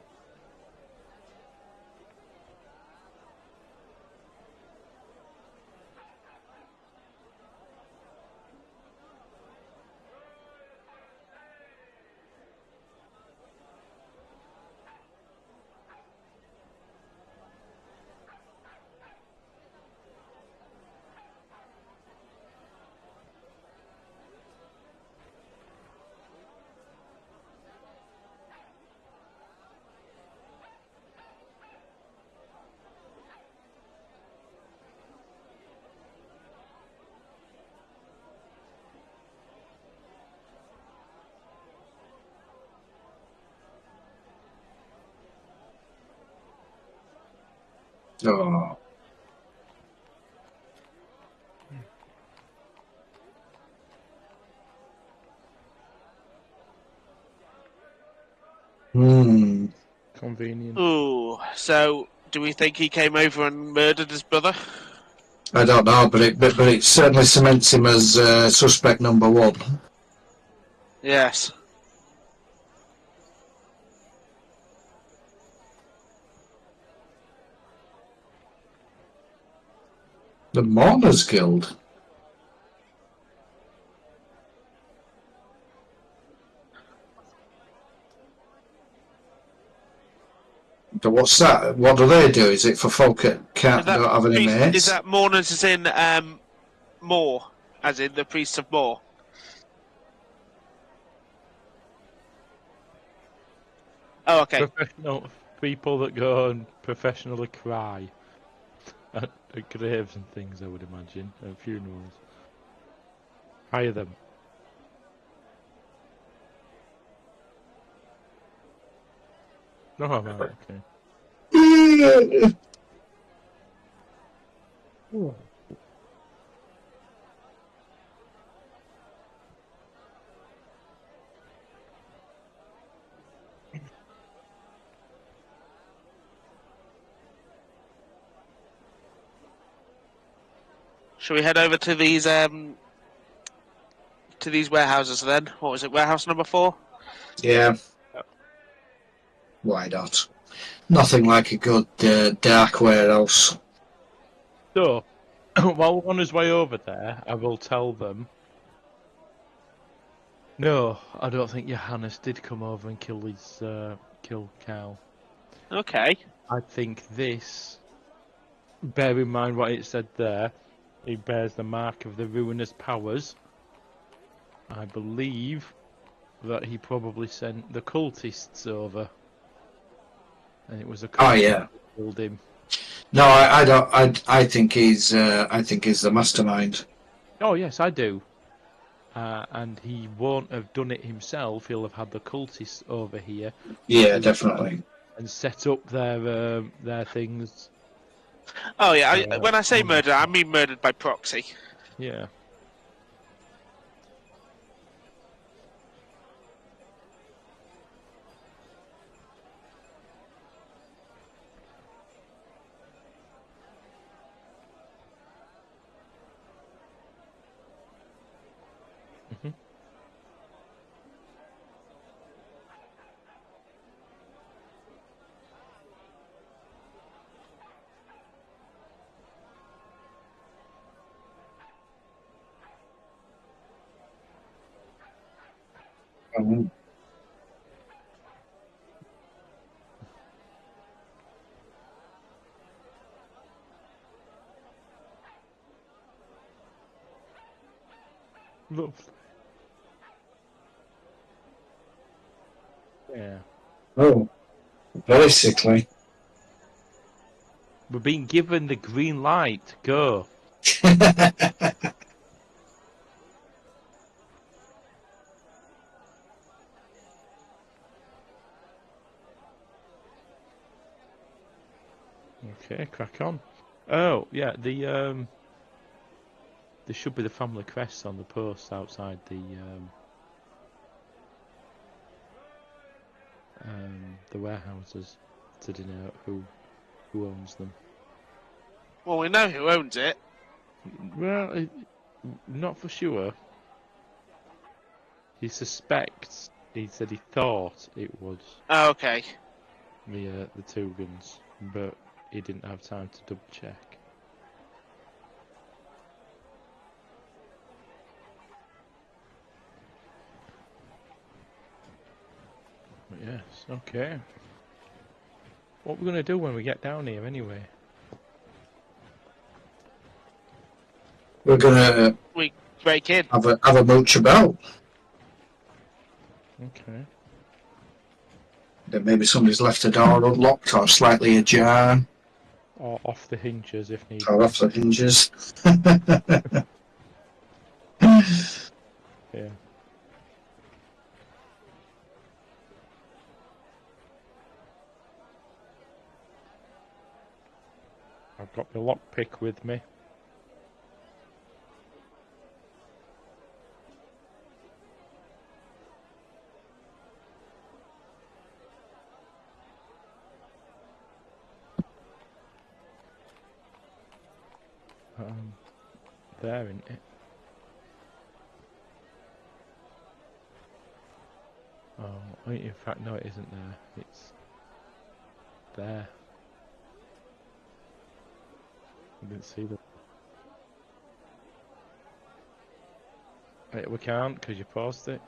B: Oh. Hmm.
A: Convenient.
C: Ooh, so do we think he came over and murdered his brother?
B: I don't know, but it certainly cements him as suspect number one.
C: Yes.
B: The Mourners Guild. What's that? What do they do? Is it for folk that don't have any mates?
C: Is that mourners as in Moor, as in the priests of Moor? Oh, okay.
A: Professional people that go and professionally cry at graves and things, I would imagine, at funerals. Hire them. No, right, okay.
C: Shall we head over to these warehouses then? What was it? Warehouse number 4?
B: Yeah. Why not? Nothing like a good dark warehouse.
A: So, while we're on his way over there, I will tell them. No, I don't think Johannes did come over and kill Cal.
C: Okay.
A: I think this, bear in mind what it said there, it bears the mark of the ruinous powers. I believe that he probably sent the cultists over. And it was a cultist
B: Yeah.
A: that killed him.
B: No, I don't. I think he's the mastermind.
A: Oh yes, I do. And he won't have done it himself. He'll have had the cultists over here.
B: Yeah, definitely.
A: And set up their things.
C: Oh yeah. When I say murder, I mean murdered by proxy.
A: Yeah. Mm-hmm.
B: Mhm.
A: Lovely. Yeah.
B: Oh, very sickly.
A: We're being given the green light. Go. Okay, crack on. Oh, yeah, there should be the family crests on the post outside the warehouses to denote who owns them.
C: Well, we know who owns it.
A: Well, not for sure. He suspects. He said he thought it was
C: Oh, okay.
A: the Tugans, but he didn't have time to double check. But yes, okay. What are we gonna do when we get down here, anyway?
B: We're gonna
C: We break in.
B: have a mooch about.
A: Okay.
B: That maybe somebody's left the door unlocked or slightly ajar
A: Or off the hinges if need
B: or
A: be.
B: off the hinges.
A: Yeah. I've got the lockpick with me. There, isn't it? Oh, in fact, no, it isn't there. It's there. I didn't see that. Wait, we can't because you paused it.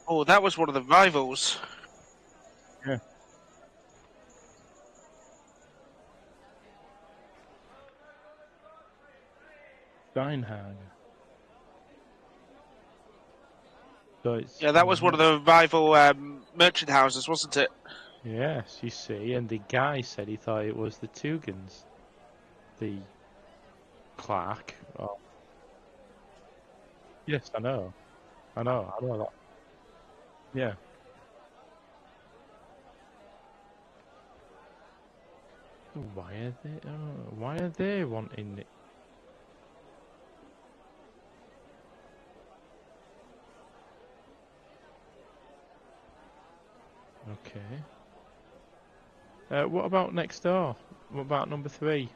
C: Oh, that was one of the rivals.
A: Yeah. Steinhagen. So it's,
C: Yeah, that was one of the rival merchant houses, wasn't it?
A: Yes, you see, and the guy said he thought it was the Tugans. The clerk. Oh. Yes, I know. I know that. Yeah. Why are they wanting it? Okay. What about next door? What about number 3?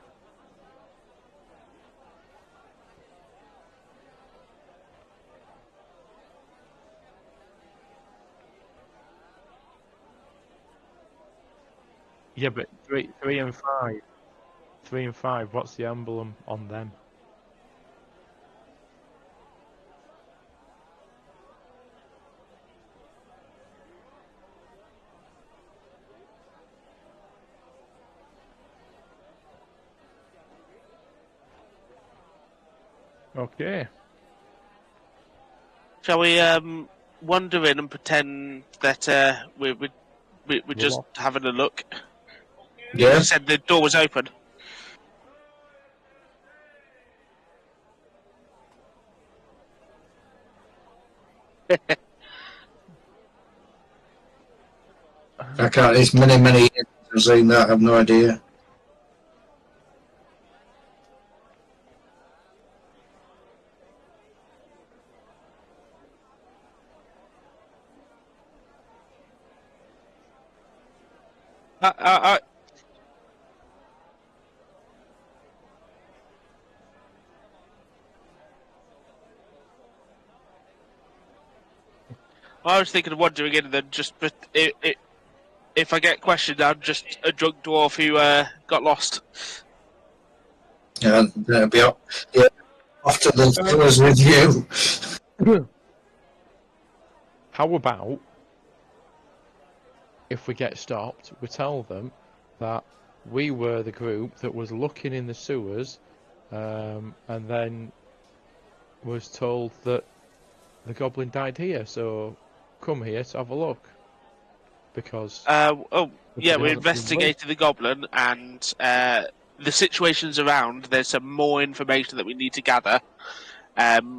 A: Yeah, but three and 5. 3 and 5, what's the emblem on them? Okay.
C: Shall we wander in and pretend that we're just
A: Lost.
C: having a look?
B: Yeah.
C: You said the door was open.
B: I can't. It's many years since I've seen that. I've no idea.
C: I was thinking of wandering in and then just, but if I get questioned, I'm just a drunk dwarf who got lost.
B: Yeah, that'll be up. Yeah, off to the sewers with you.
A: How about if we get stopped, we tell them that we were the group that was looking in the sewers, and then was told that the goblin died here, so come here to have a look. Because
C: Yeah,
A: body
C: we
A: hasn't been
C: investigated the goblin, and the situations around. There's some more information that we need to gather.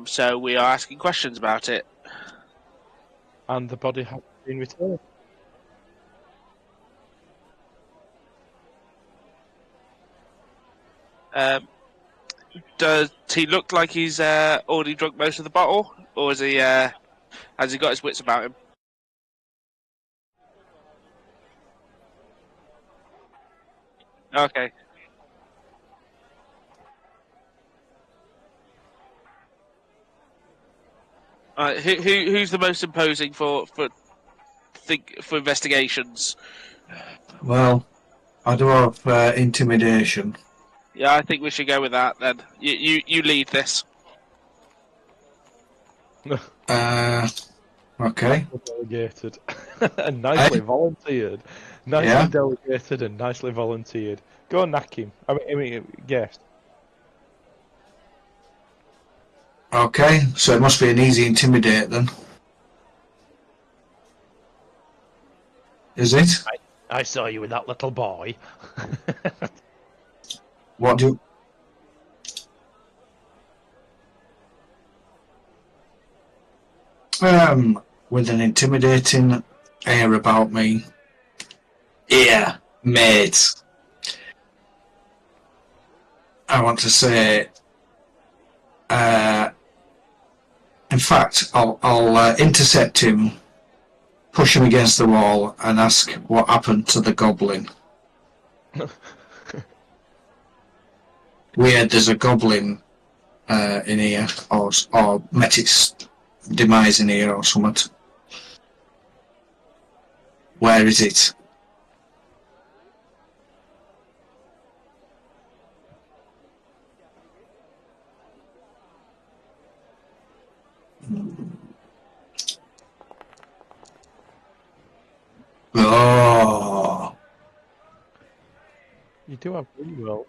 C: So we are asking questions about it.
A: and the body hasn't been returned.
C: Does he look like he's already drunk most of the bottle, or is he has he got his wits about him? Okay. Who's the most imposing for investigations?
B: Well, I do have intimidation.
C: Yeah, I think we should go with that then. You lead this.
B: Okay.
A: Nicely delegated. And
B: Hey,
A: nicely volunteered. Nicely
B: yeah.
A: delegated and nicely volunteered. Go and knack him. I mean, yes.
B: Okay. So it must be an easy intimidate then. Is it?
A: I saw you with that little boy.
B: What do? With an intimidating air about me. Yeah, mate. I want to say. In fact, I'll intercept him, push him against the wall, and ask what happened to the goblin. We heard there's a goblin in here, or met its demise in here, or something. Where is it?
A: do have reroll.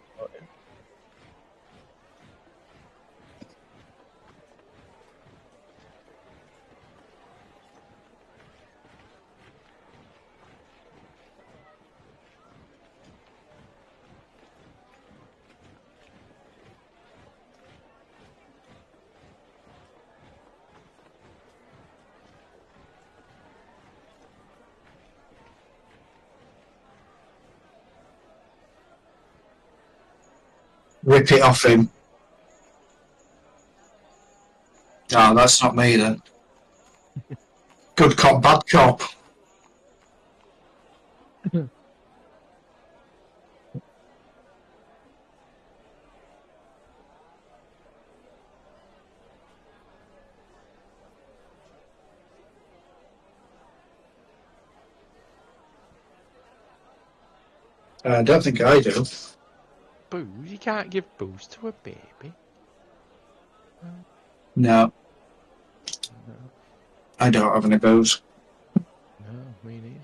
B: Rip it off him. No, that's not me then. Good cop, bad cop. I don't think I do.
A: Booze? You can't give booze to a baby.
B: No.
A: No,
B: I don't have any booze.
A: no, me neither.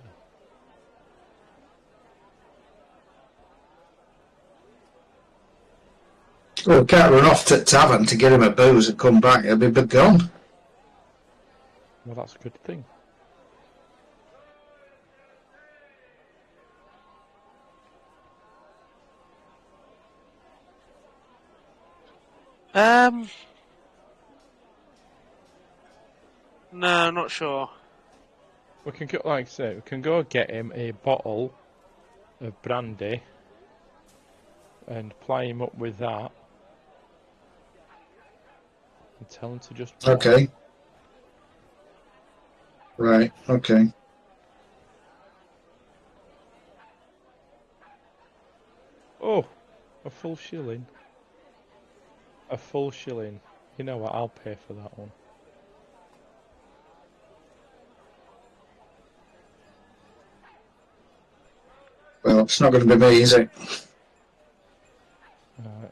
B: Well, we can't run off to the tavern to get him a booze and come back. He'll be gone.
A: Well, that's a good thing.
C: No, not sure.
A: We can go, like I say, we can go get him a bottle of brandy and ply him up with that and tell him to just walk.
B: Okay. Right, okay.
A: Oh, a full shilling. A full shilling. You know what, I'll pay for that one.
B: Well, it's not going to be me, is it?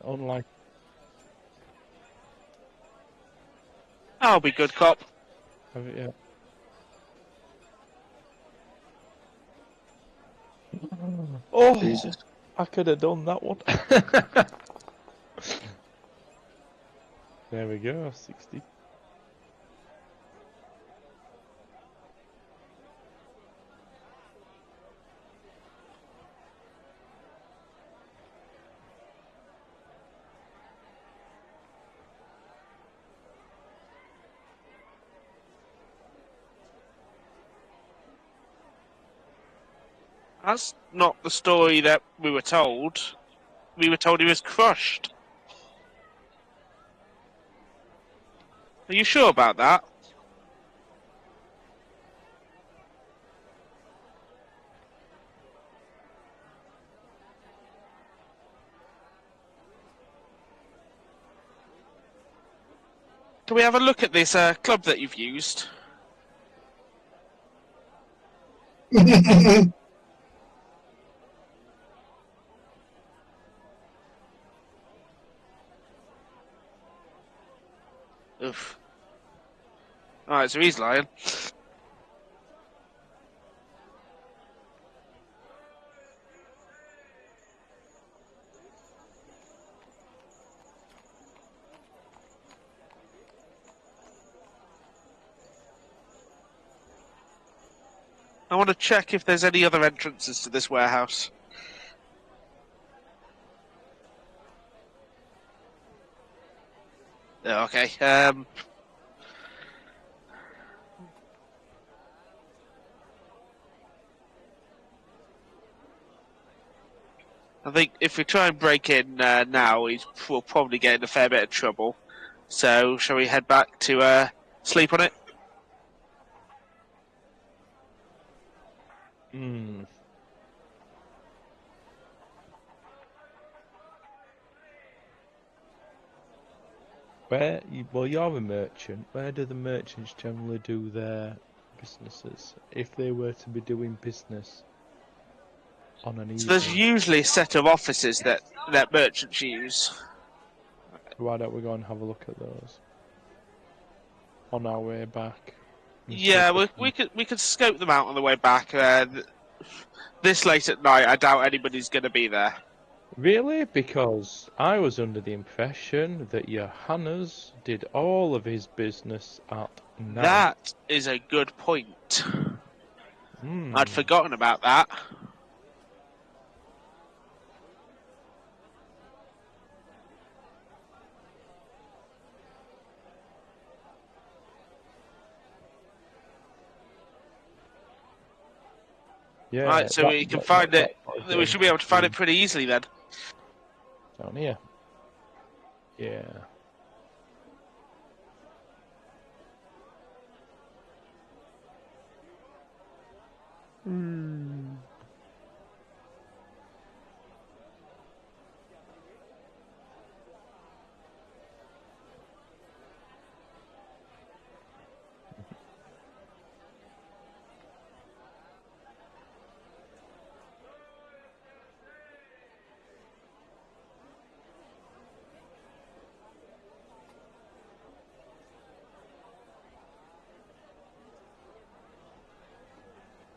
A: Unlike...
C: I'll be good cop.
A: Yeah. Oh,
B: Jesus.
A: I could have done that one. There we go, 60.
C: That's not the story that we were told. We were told he was crushed. Are you sure about that? Can we have a look at this club that you've used? Oof. Alright, so he's lying. I want to check if there's any other entrances to this warehouse. Oh, okay. I think if we try and break in now, we'll probably get in a fair bit of trouble. So, shall we head back to sleep on it?
A: Hmm. Well, you're a merchant. Where do the merchants generally do their businesses? If they were to be doing business on an
C: So there's
A: evening,
C: usually a set of offices that merchants use.
A: why don't we go and have a look at those on our way back?
C: Yeah, we could scope them out on the way back. This late at night, I doubt anybody's going to be there.
A: Really? Because I was under the impression that Johannes did all of his business at night.
C: That is a good point.
A: Hmm.
C: I'd forgotten about that.
A: Yeah.
C: Right, so we can find it. We should be able to find it pretty easily then.
A: Down here. Yeah. Hmm.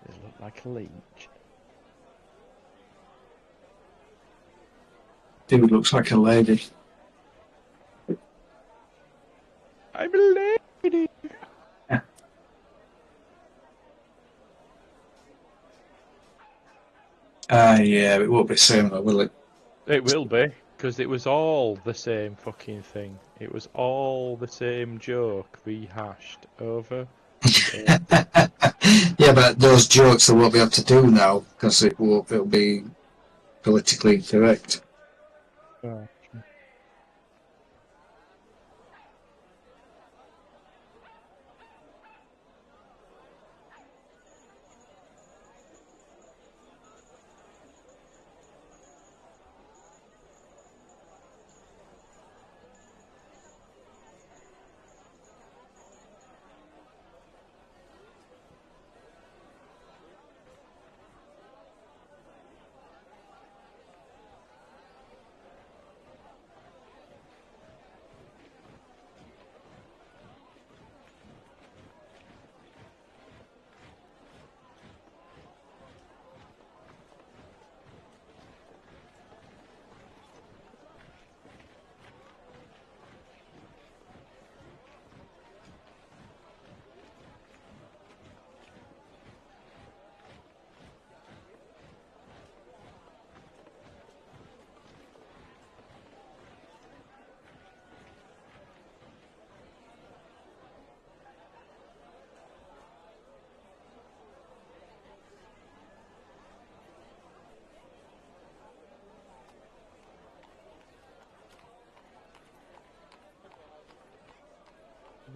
A: It looked like a leech.
B: Dude looks like a lady.
A: I'm a lady.
B: Yeah, it won't be the same though, will it?
A: It will be, because it was all the same fucking thing. It was all the same joke rehashed over and over.
B: Yeah, but those jokes they won't be able to do now because it'll be politically correct.
A: Oh.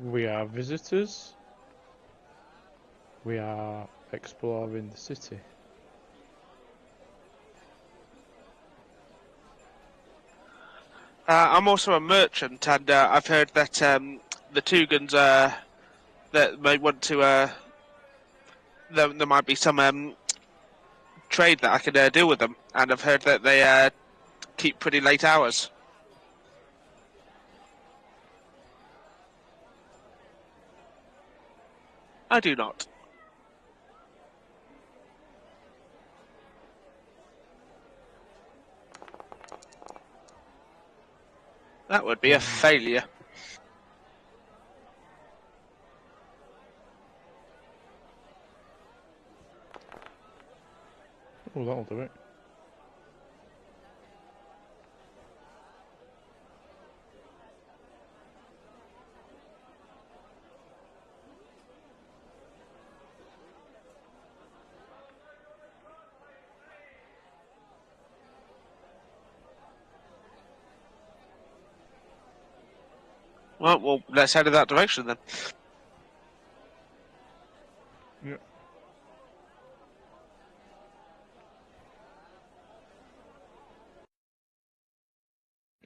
A: We are visitors. We are exploring the city.
C: I'm also a merchant, and I've heard that the Tugans that may want to. There might be some trade that I can deal with them, and I've heard that they keep pretty late hours. I do not. That would be a failure.
A: Oh, that'll do it.
C: Well, let's head in that direction then.
A: Yeah.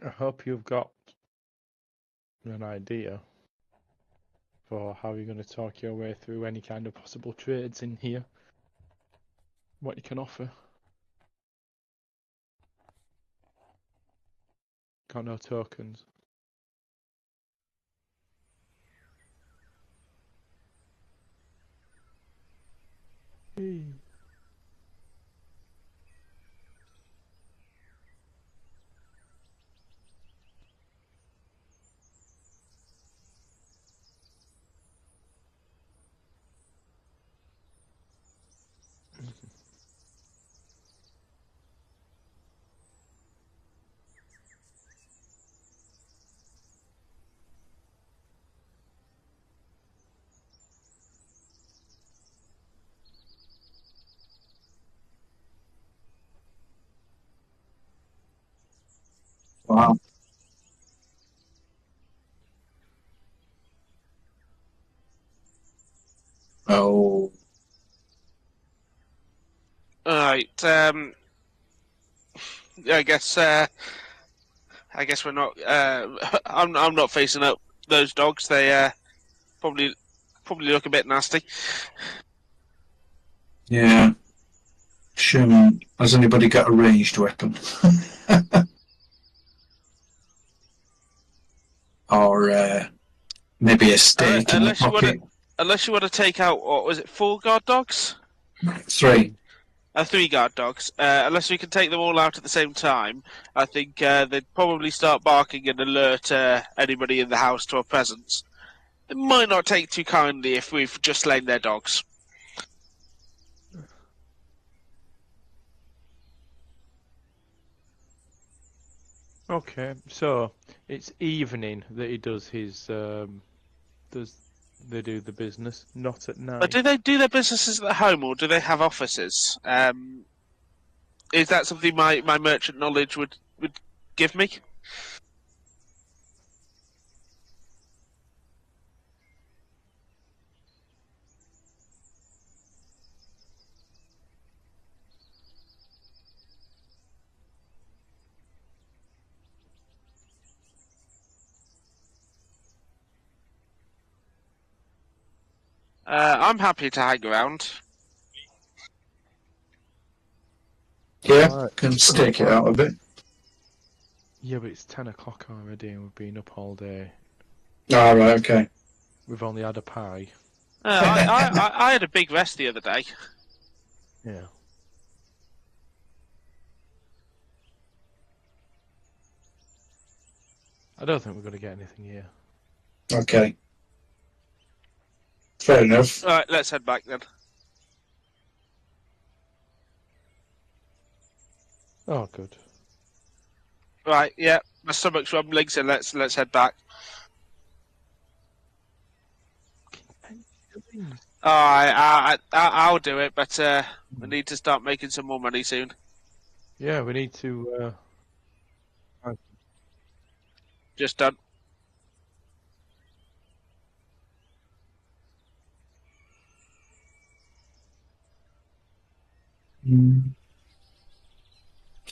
A: I hope you've got an idea for how you're going to talk your way through any kind of possible trades in here. What you can offer. Got no tokens. Hey.
B: wow. Oh.
C: Alright, I guess we're not. I'm not facing up those dogs. They probably look a bit nasty.
B: Yeah. Has anybody got a ranged weapon? Or maybe a stake in the pocket?
C: Unless you want to take out, what was it, 4 guard dogs?
B: 3.
C: 3 guard dogs. Unless we can take them all out at the same time, I think they'd probably start barking and alert anybody in the house to our presence. It might not take too kindly if we've just slain their dogs.
A: Okay, so it's evening that he does his they do the business, not at night.
C: But do they do their businesses at home, or do they have offices? Is that something my merchant knowledge would give me? I'm happy to hang around.
B: Yeah,
A: Alright.
B: can stake it out a bit.
A: Yeah, but it's 10 o'clock already and we've been up all day.
B: All right, okay.
A: We've only had a pie.
C: I had a big rest the other day.
A: Yeah. I don't think we're going to get anything here.
B: Okay. Fair enough.
C: Right, let's head back then.
A: Oh, good.
C: Right, yeah, my stomach's rumbling, so let's head back. I'll do it, but we need to start making some more money soon.
A: Yeah, we need to.
C: Just done.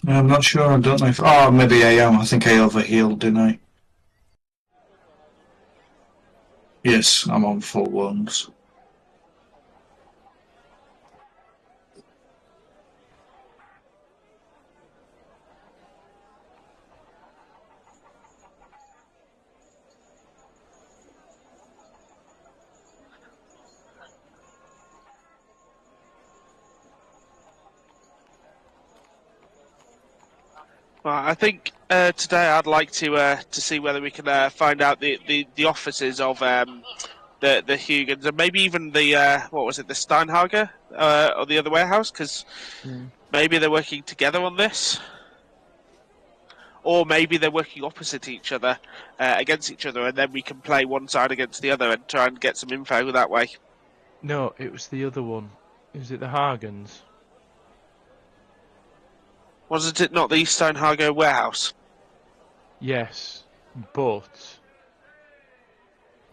B: I'm not sure. I don't know if. Oh, maybe I am. I think I overhealed, didn't I? Yes, I'm on full wounds.
C: Right, I think today I'd like to see whether we can find out the offices of the Hugans, and maybe even the what was it, the Steinhager or the other warehouse, because maybe they're working together on this, or maybe they're working opposite each other against each other, and then we can play one side against the other and try and get some info that way.
A: No, it was the other one. Is it the Hagens?
C: Wasn't it not the Steinhager warehouse?
A: Yes, but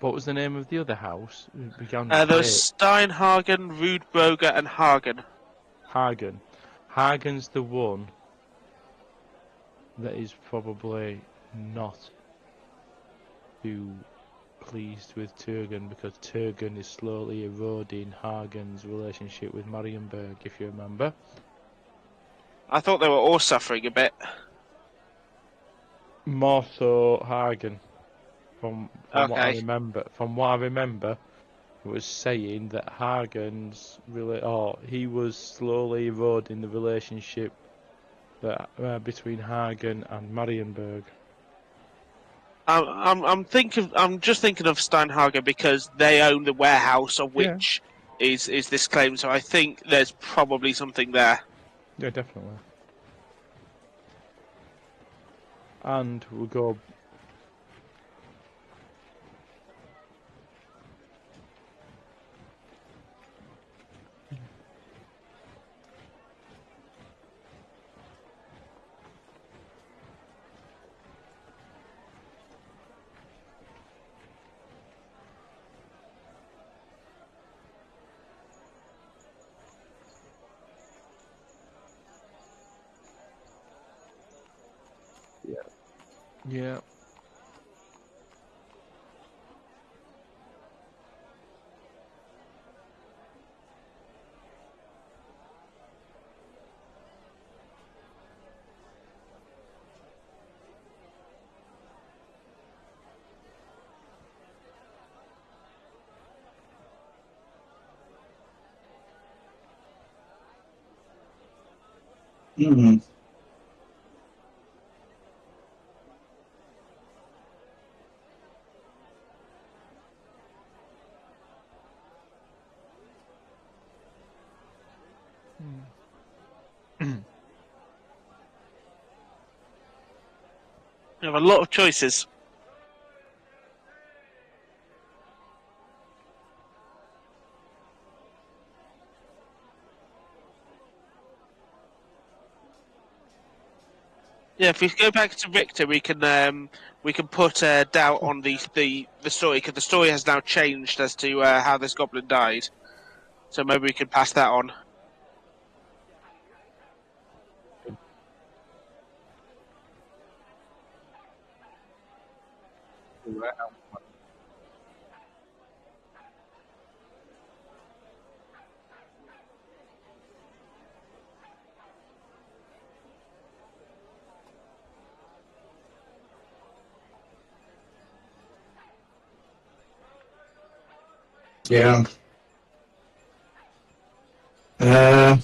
A: what was the name of the other house? It began with
C: There was Steinhagen, Rudbroger, and Hagen.
A: Hagen. Hagen's the one that is probably not too pleased with Turgen, because Turgen is slowly eroding Hagen's relationship with Marienburg, if you remember.
C: I thought they were all suffering a bit.
A: More so Hagen, from
C: Okay.
A: what I remember. From what I remember, it was saying that Hagen's he was slowly eroding the relationship that between Hagen and Marienburg.
C: I'm just thinking of Steinhager because they own the warehouse of which is this claim. So I think there's probably something there.
A: Yeah, definitely. And we'll go. Yeah.
B: Hmm.
C: We have a lot of choices. Yeah, if we go back to Richter, we can put doubt on the story, because the story has now changed as to how this goblin died. So maybe we can pass that on.
B: Yeah. Uh,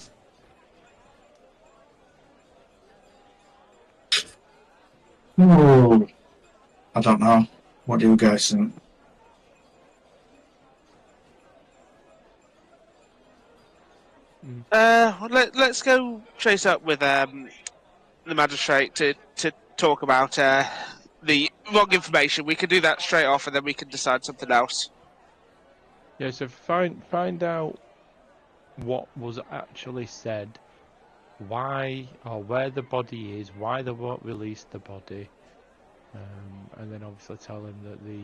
B: ooh, I don't know. What do you guys think?
C: Let's go chase up with the magistrate to talk about the wrong information. We can do that straight off, and then we can decide something else.
A: Yeah, so find out what was actually said, why or where the body is, why they won't release the body, and then obviously tell him that the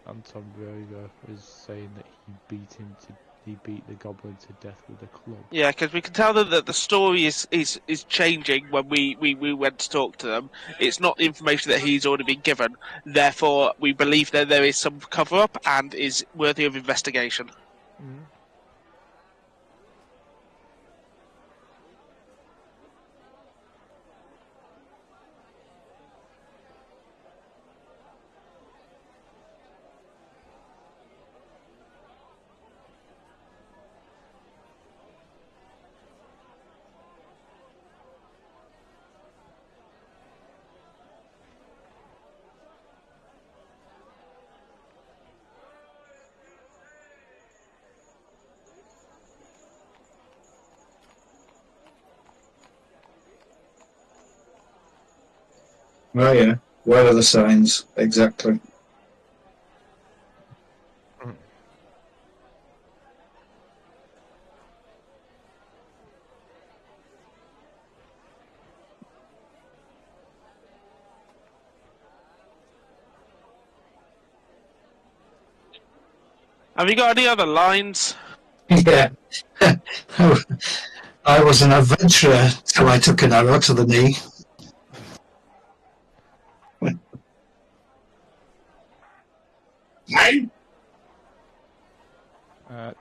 A: Anton Berger was saying that he beat the goblin to death with a club.
C: Yeah, because we can tell them that the story is changing when we went to talk to them. It's not the information that he's already been given. Therefore, we believe that there is some cover up and is worthy of investigation.
A: Mm.
B: Oh yeah. Where are the signs exactly?
C: Have you got any other lines?
B: Yeah. I was an adventurer till I took an arrow to the knee.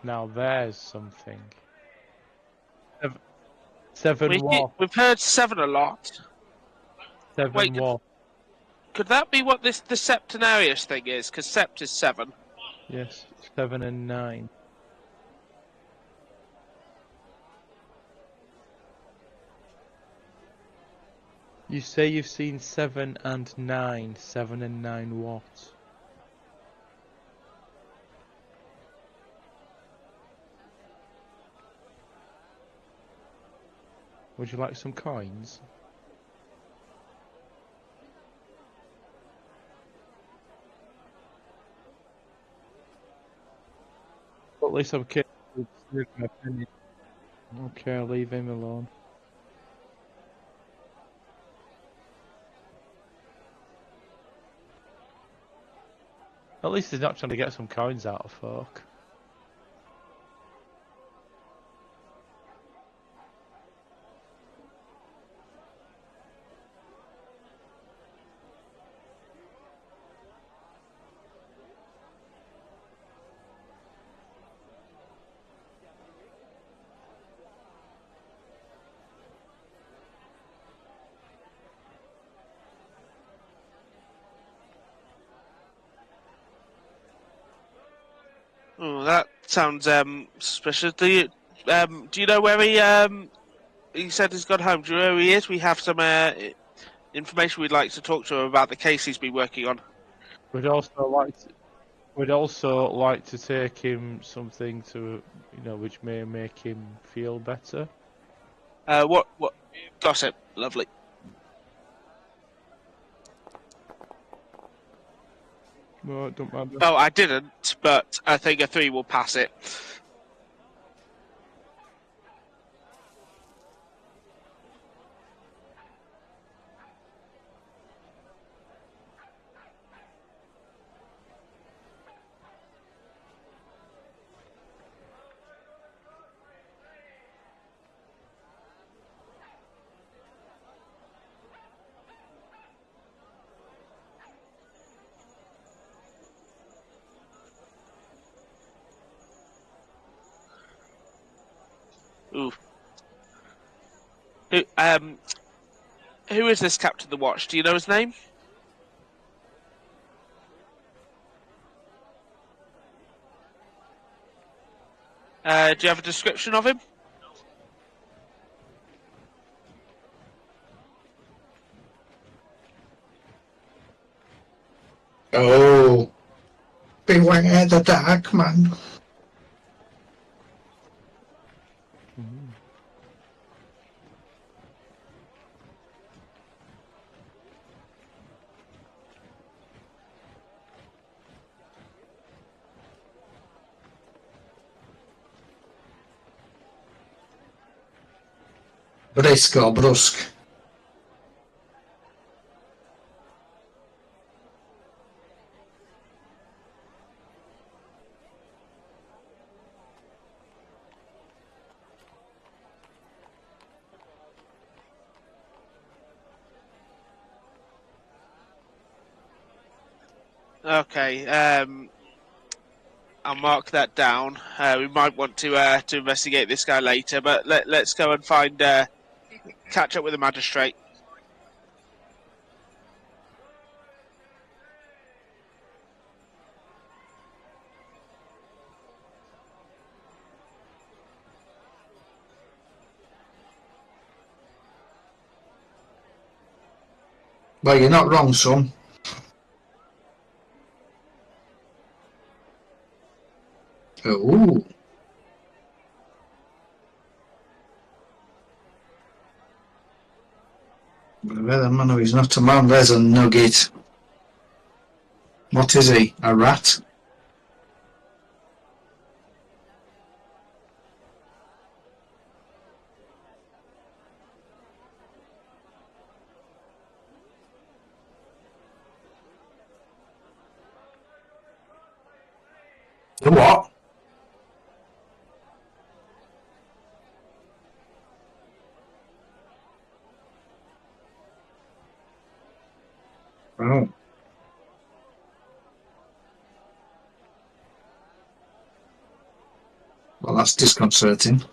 A: Now there's something. Seven what?
C: We've heard seven a lot.
A: Seven
C: Wait,
A: what?
C: could that be what the septenarius thing is? Because sept is seven.
A: Yes, 7 and 9. You say you've seen 7 and 9. 7 and 9 what? Would you like some coins? At least I'm kidding. Okay, I'll leave him alone. At least he's not trying to get some coins out of folk.
C: Oh, that sounds suspicious. Do you know where he said he's gone home? Do you know where he is? We have some information we'd like to talk to him about the case he's been working on.
A: We'd also like to, we'd also like to take him something to, which may make him feel better.
C: What gossip? Lovely.
A: No, it don't matter.
C: Oh, I didn't, but I think a 3 will pass it. Ooh. Who is this captain of the watch? Do you know his name? Do you have a description of him?
B: Oh, beware the dark man.
A: Mm.
B: Brisk or brusque?
C: Okay. I'll mark that down. We might want to investigate this guy later, but let's go and find catch up with the magistrate.
B: Well, you're not wrong, son. Oh. Well, the man who is not a man, there's a nugget. What is he? A rat? The what? Oh. Well, that's disconcerting.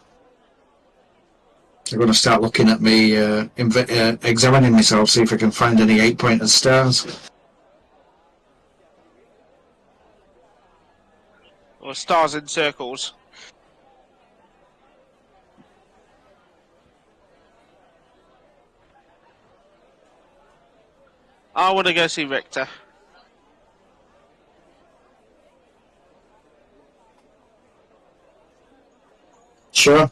B: I'm going to start looking at me, examining myself, see if I can find any 8-pointed stars.
C: Or stars in circles. I want to go see Richter.
B: Sure.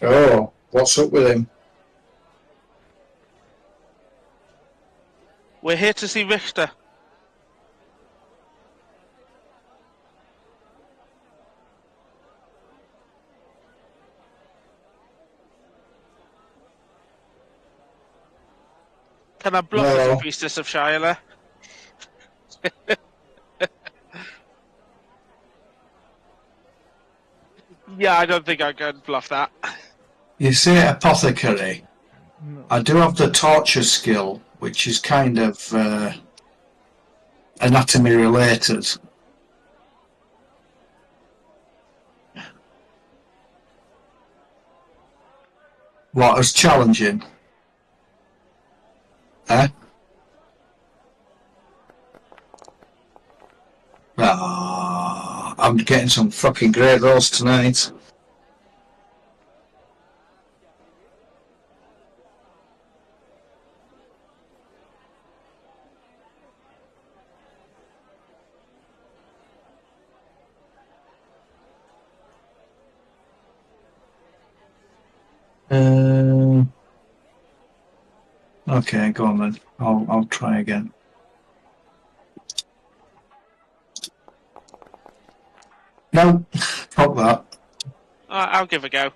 B: Oh, what's up with him?
C: We're here to see Richter. Can I bluff as a
B: No.
C: priestess of Shiler? Yeah, I don't think I can bluff that.
B: You see, apothecary.
A: No.
B: I do have the torture skill, which is kind of anatomy related. What is challenging? Eh? Ah, I'm getting some fucking great rolls tonight. Okay, go on then. I'll try again. No, fuck that.
C: I'll give it a go.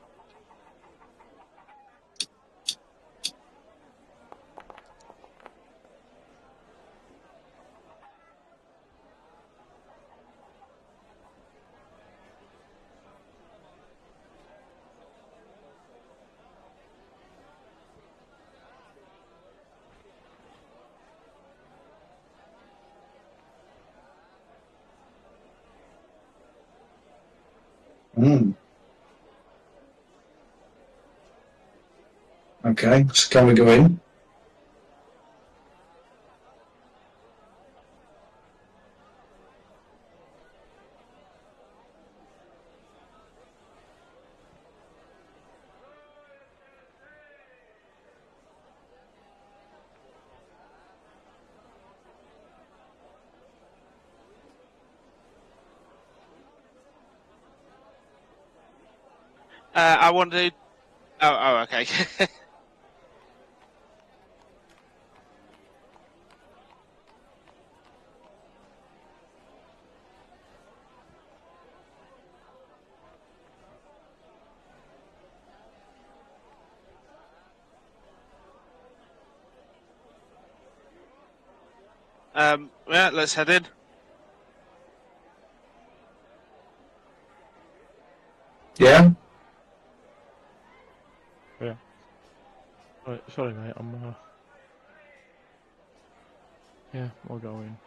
B: Okay, so can we go in?
C: I want to. Oh, okay. Yeah, let's head in.
B: Yeah?
A: Yeah. Right, sorry, mate. I'm. Yeah, we'll go in.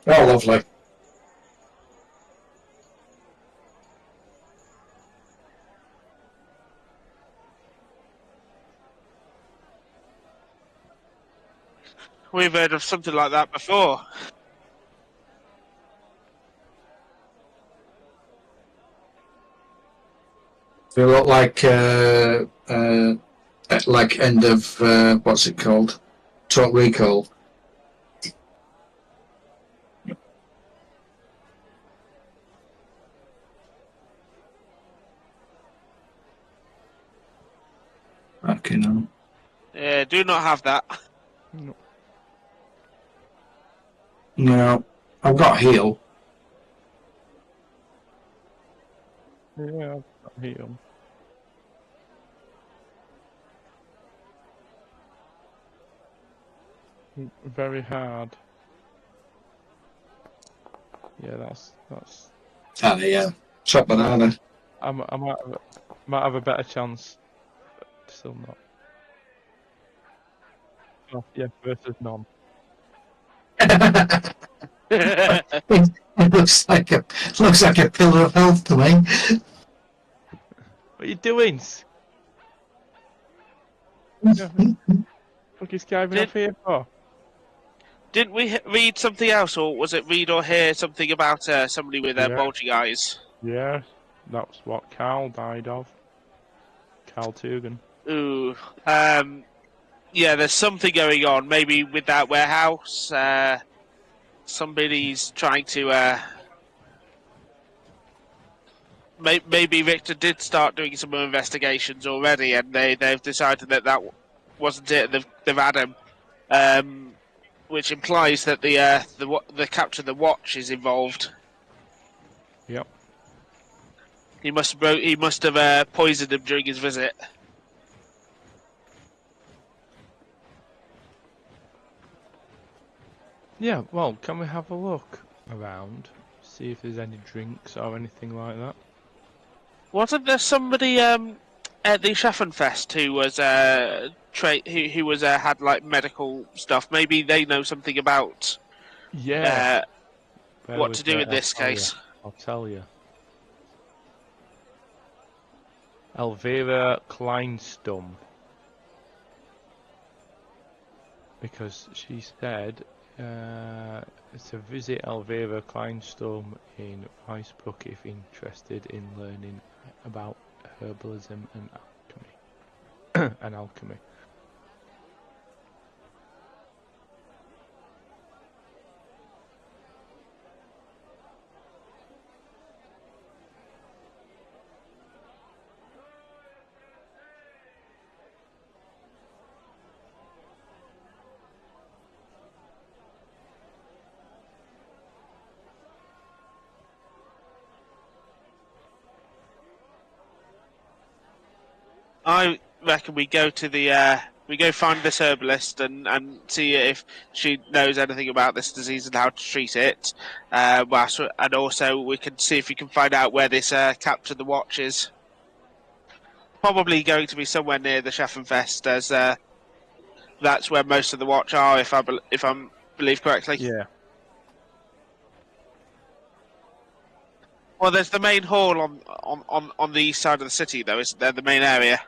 B: Oh, lovely.
C: We've heard of something like that before.
B: They look like end of what's it called? Total Recall. Okay, no.
C: Yeah, do not have that.
A: No.
B: No, I've got heal.
A: Yeah, I've got heal. Very hard. Yeah, that's.
B: Ah, yeah. Chop banana.
A: I might have a better chance. But still not. Oh, yeah, versus none.
B: It looks like a pillar of health to me.
A: What are you doing? Fuck is skiving off here for?
C: Didn't we read something else, or was it read or hear something about somebody with
A: Yeah.
C: bulging eyes?
A: Yeah, that's what Carl died of. Carl Tugan.
C: Ooh. Yeah, there's something going on. Maybe with that warehouse, somebody's trying to. Maybe Victor did start doing some investigations already, and they've decided that wasn't it. They've had him. which implies that the captain of the watch is involved.
A: Yep.
C: He must have poisoned him during his visit.
A: Yeah, well, can we have a look around? See if there's any drinks or anything like that?
C: Wasn't there somebody at the Schaffenfest who was who was had like medical stuff? Maybe they know something about
A: Yeah. Bear
C: what to
A: with
C: do
A: me,
C: in this case.
A: I'll tell you. Elvira Kleinstum. Because she said to visit Elvira Kleinstum in Ricebrook if interested in learning about herbalism and alchemy. and alchemy.
C: I reckon we go to we go find this herbalist and see if she knows anything about this disease and how to treat it. And also we can see if we can find out where this captain of the watch is. Probably going to be somewhere near the Schaffenfest, as that's where most of the watch are, if I believe correctly.
A: Yeah.
C: Well, there's the main hall on the east side of the city, though, isn't there? The main area.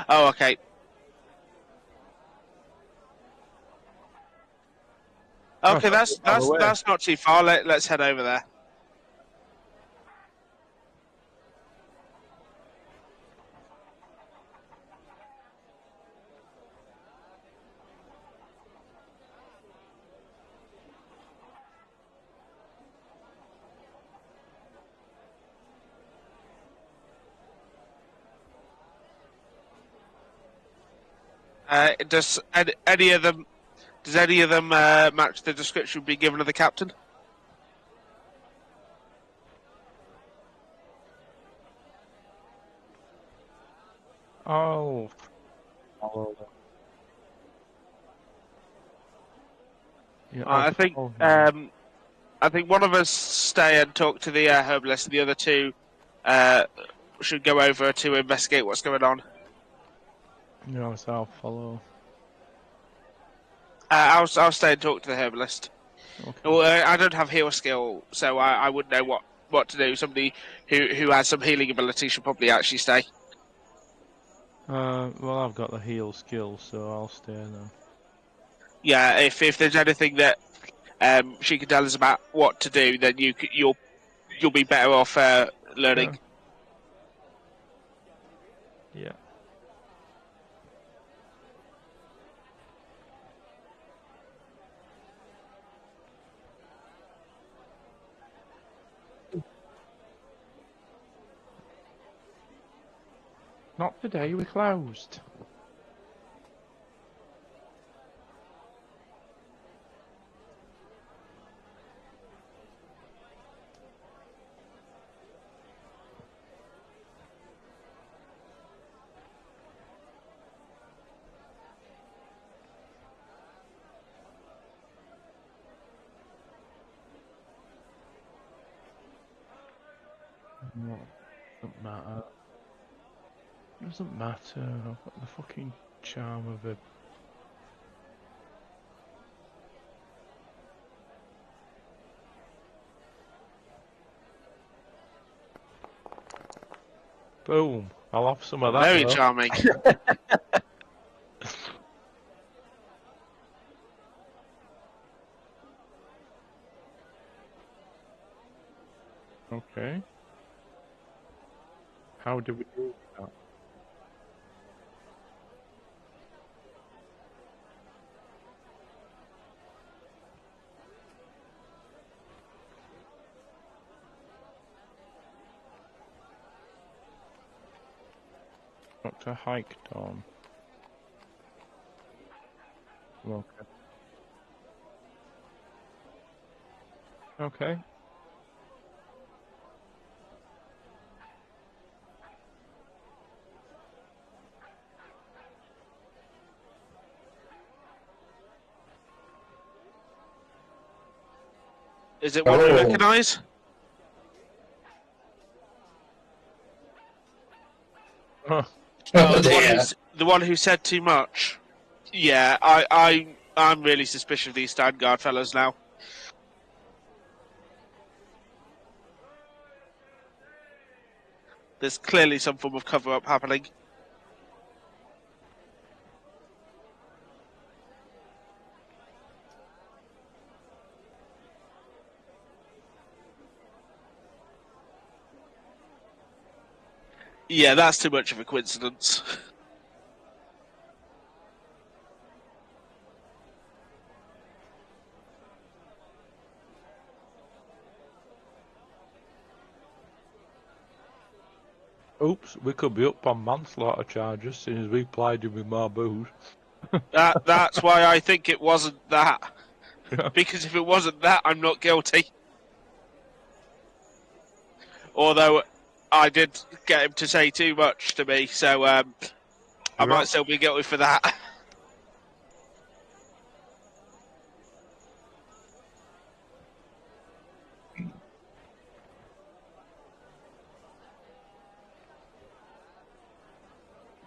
C: Oh, okay. Okay, that's not too far. Let's head over there. Does any of them match the description being given of the captain?
A: Oh. Follow them. Yeah,
C: I think one of us stay and talk to the herbalist, and the other two should go over to investigate what's going on.
A: No, so I'll follow.
C: I'll stay and talk to the herbalist.
A: Okay.
C: Well, I don't have heal skill, so I wouldn't know what to do. Somebody who has some healing ability should probably actually stay.
A: Well, I've got the heal skill, so I'll stay then.
C: Yeah, if there's anything that she can tell us about what to do, then you'll be better off learning.
A: Yeah. Not today, we're closed. No, doesn't matter. Doesn't matter. I've got the fucking charm of a. Boom. I'll have some of that.
C: Very
A: though.
C: charming.
A: Okay. How do we do that? Dr. Hikedorn. Okay. Okay.
C: Is it one we
B: Oh.
C: recognise?
A: Huh.
B: Oh,
C: The one who said too much. Yeah, I'm really suspicious of these Standguard fellas now. There's clearly some form of cover-up happening. Yeah, that's too much of a coincidence.
A: Oops, we could be up on manslaughter charges since we plied him with more booze.
C: That's why I think it wasn't that.
A: Yeah.
C: Because if it wasn't that, I'm not guilty. Although I did get him to say too much to me, so I might still be guilty for that.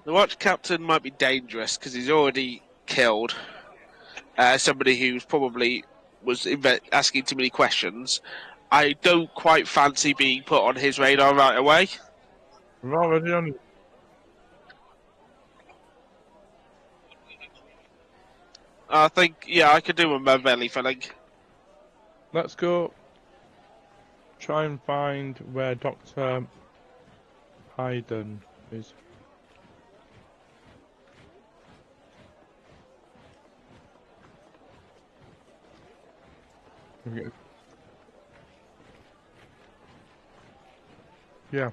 C: The watch captain might be dangerous because he's already killed somebody who's probably was asking too many questions. I don't quite fancy being put on his radar right away.
A: We're already on.
C: I think, yeah, I could do with my belly filling.
A: Let's go try and find where Dr. Hayden is. Yeah.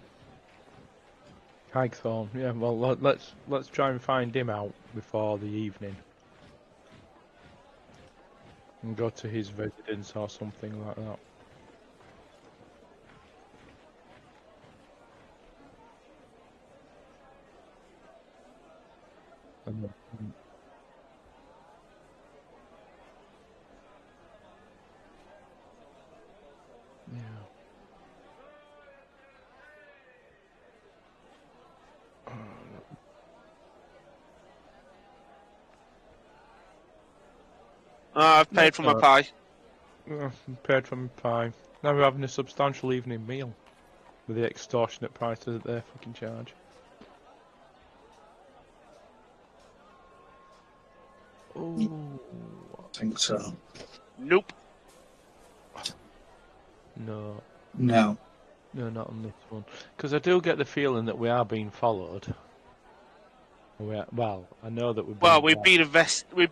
A: Hagthorn. Yeah. Well, let's try and find him out before the evening, and go to his residence or something like that. And, yeah.
C: I've paid for my pie.
A: Paid for my pie. Now we're having a substantial evening meal with the extortionate prices that they fucking charge. Oh,
B: I think so.
C: Nope.
A: no.
B: No.
A: No, not on this one. Because I do get the feeling that we are being followed. Well, I know that we're being...
C: Well, we've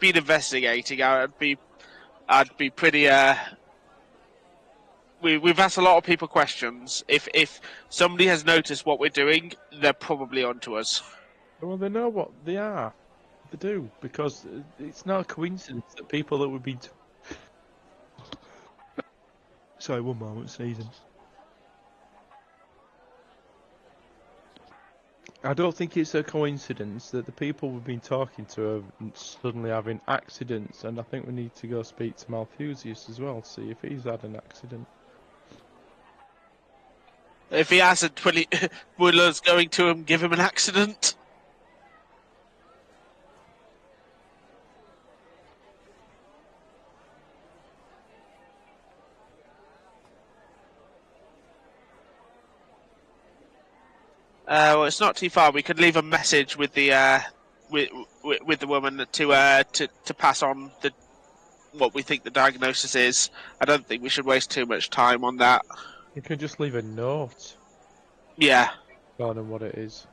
C: been investigating. I'd be pretty. We've asked a lot of people questions. If somebody has noticed what we're doing, they're probably onto us.
A: Well, they know what they are. They do, because it's not a coincidence that people that would be... Sorry, one moment, sneezing. I don't think it's a coincidence that the people we've been talking to are suddenly having accidents, and I think we need to go speak to Malthusius as well, see if he's had an accident.
C: If he hasn't, will us going to him give him an accident? Well, it's not too far. We could leave a message with the with the woman to pass on what we think the diagnosis is. I don't think we should waste too much time on that.
A: You can just leave a note
C: Yeah.
A: on what it is.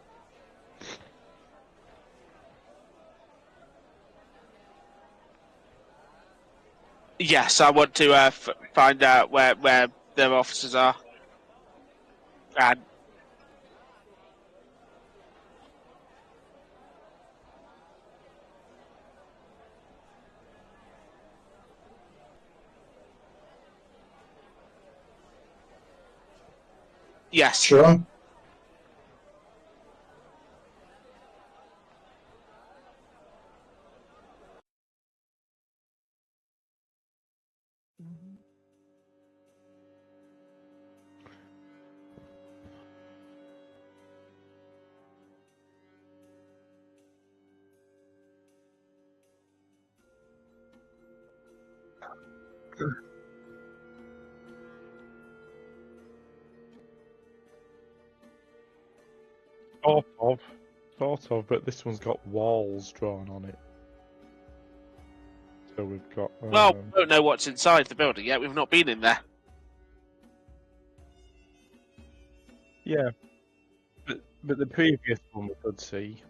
C: Yes, I want to find out where their officers are. And Yes.
B: Sure.
A: Sort of, but this one's got walls drawn on it. So we've got.
C: Well, we don't know what's inside the building yet. We've not been in there.
A: Yeah, but the previous one we could see.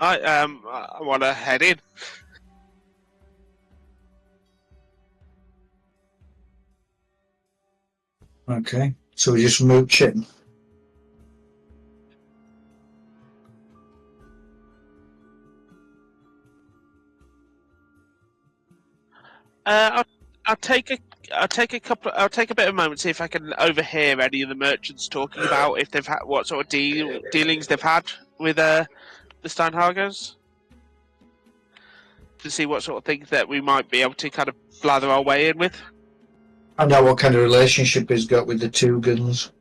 C: I want to head in.
B: Okay. So we just mooch in.
C: I'll take a bit of a moment, see if I can overhear any of the merchants talking about if they've had what sort of dealings they've had with the Steinhagers, to see what sort of things that we might be able to kind of blather our way in with.
B: Find out what kind of relationship he's got with the two guns.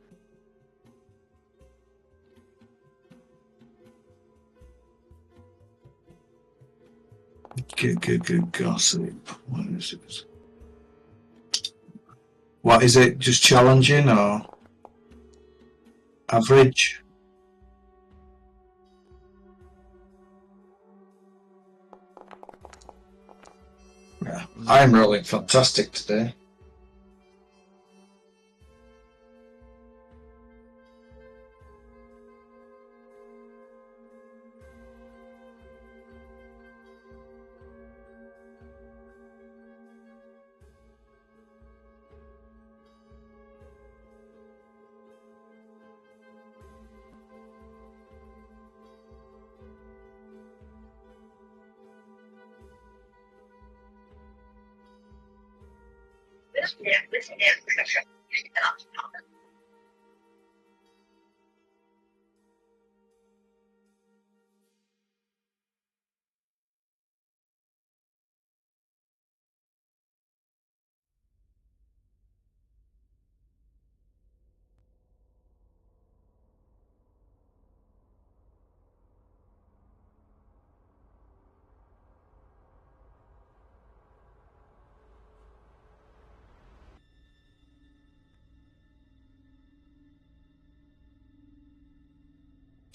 B: Good gossip. What is it? What is it? Just challenging or average? Yeah, I'm rolling fantastic today.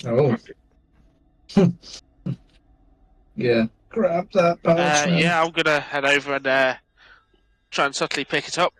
B: Oh. Yeah. Grab that parchment.
C: Yeah, I'm gonna head over and try and subtly pick it up.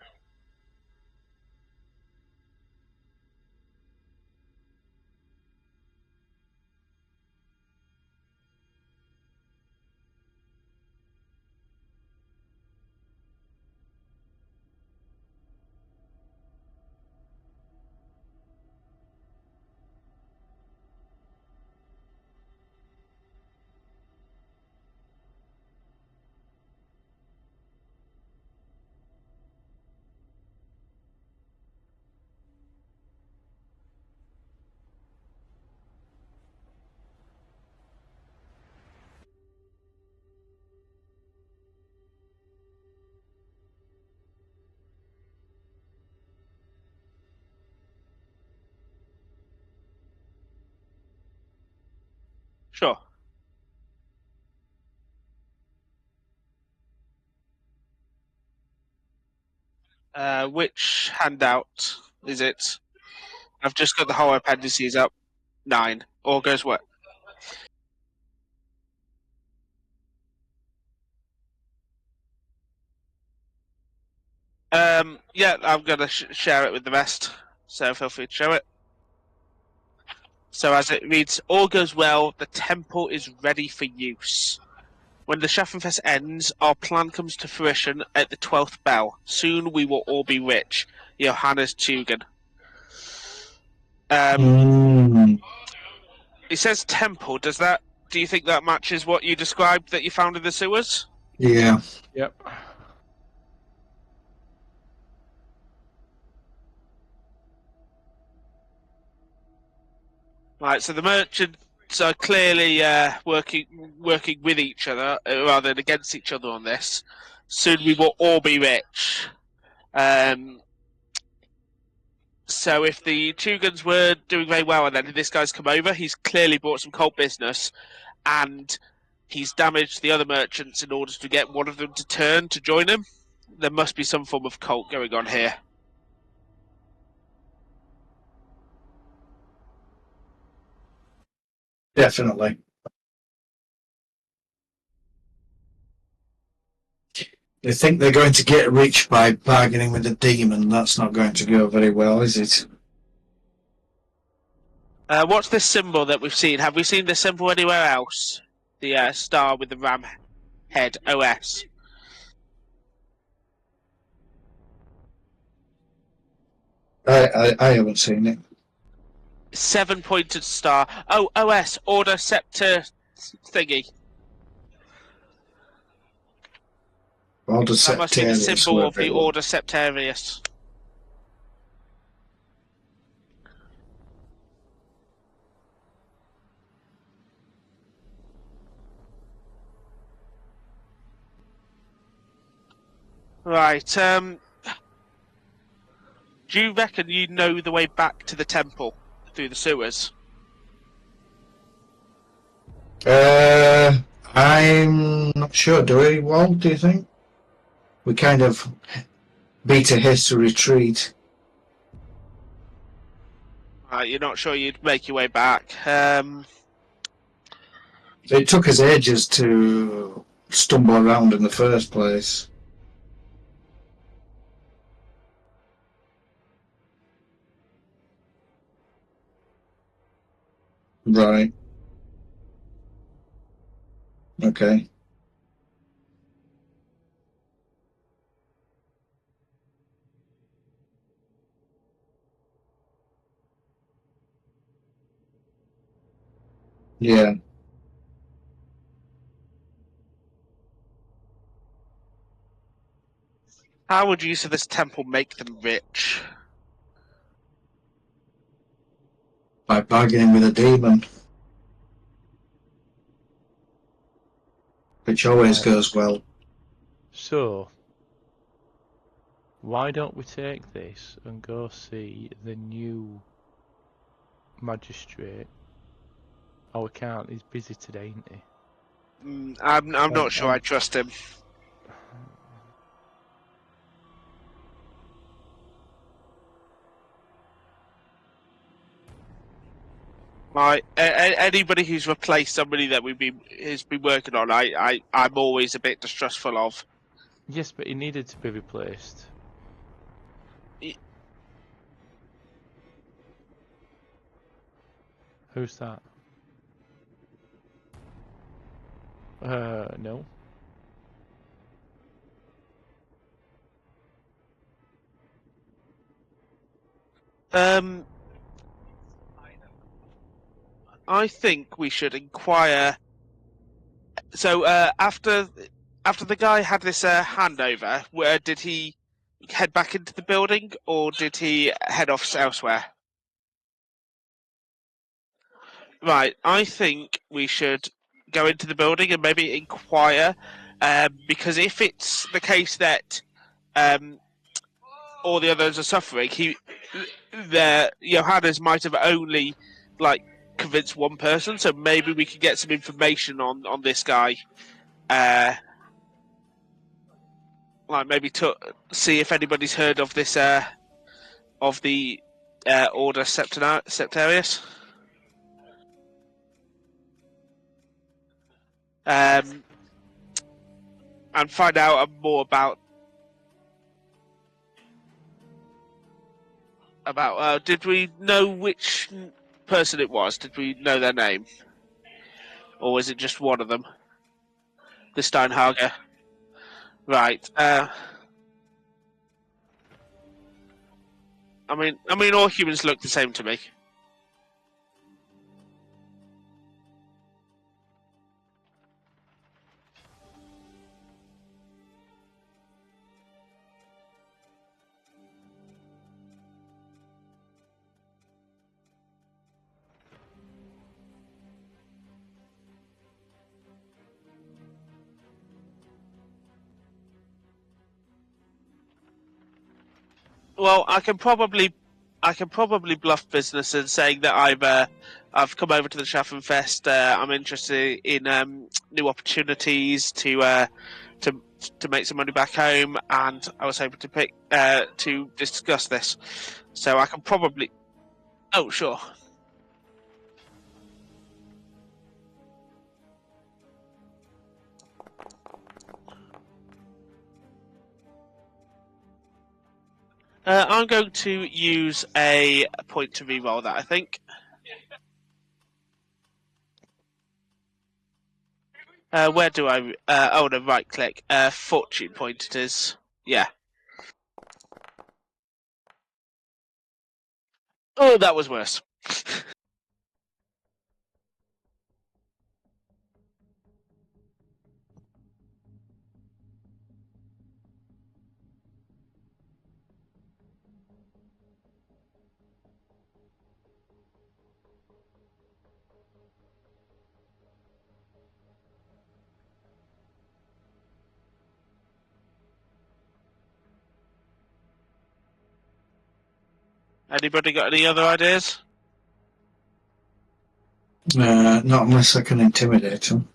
C: Which handout is it? I've just got the whole appendices up. 9. All goes well. Yeah, I'm going to share it with the rest, so feel free to show it. So as it reads, all goes well, the temple is ready for use. When the Schaffenfest ends, our plan comes to fruition at the 12th bell. Soon we will all be rich. Johannes Tugen. It says temple. Do you think that matches what you described that you found in the sewers?
B: Yeah.
A: Yep.
C: Right, so the merchants are clearly working with each other rather than against each other on this. Soon we will all be rich. So if the Tugans were doing very well and then this guy's come over, he's clearly brought some cult business and he's damaged the other merchants in order to get one of them to turn to join him. There must be some form of cult going on here.
B: Definitely. They think they're going to get rich by bargaining with a demon. That's not going to go very well, is it?
C: What's this symbol that we've seen? Have we seen this symbol anywhere else? The star with the ram head, OS.
B: I haven't seen it.
C: 7-pointed star. Oh, OS, Order Scepter thingy.
B: Order
C: That must be the
B: Septarius,
C: symbol of the
B: everyone.
C: Order Septarius. Right, do you reckon you know the way back to the temple through the sewers?
B: I'm not sure. Do we, Walt, do you think? We kind of beat a hasty retreat.
C: Right, you're not sure you'd make your way back.
B: It took us ages to stumble around in the first place. Right. Okay. Yeah.
C: How would use of this temple make them rich?
B: By bargaining with a demon. Which always
A: Right.
B: goes well.
A: So, why don't we take this and go see the new magistrate? Oh, we can't. He's busy today, isn't he?
C: I'm not sure I trust him. Right, anybody who's replaced somebody that has been working on, I'm always a bit distrustful of.
A: Yes, but he needed to be replaced. Who's that? No.
C: I think we should inquire. So after the guy had this handover, where did he head back into the building, or did he head off elsewhere? Right, I think we should go into the building and maybe inquire, because if it's the case that all the others are suffering, Johannes might have only convinced one person, so maybe we could get some information on this guy. like maybe see if anybody's heard of this of the Order Septarius. And find out more about did we know which person it was? Did we know their name? Or was it just one of them? The Steinhager. Right. I mean all humans look the same to me. Well, I can probably bluff business in saying that I've come over to the Schaffenfest. I'm interested in new opportunities to make some money back home, and I was hoping to discuss this. So I can probably. Oh, sure. I'm going to use a point to re-roll that, I think. Where do I... oh, no, right-click. Fortune point it is. Yeah. Oh, that was worse. Anybody got any other ideas?
B: Not unless I can intimidate them.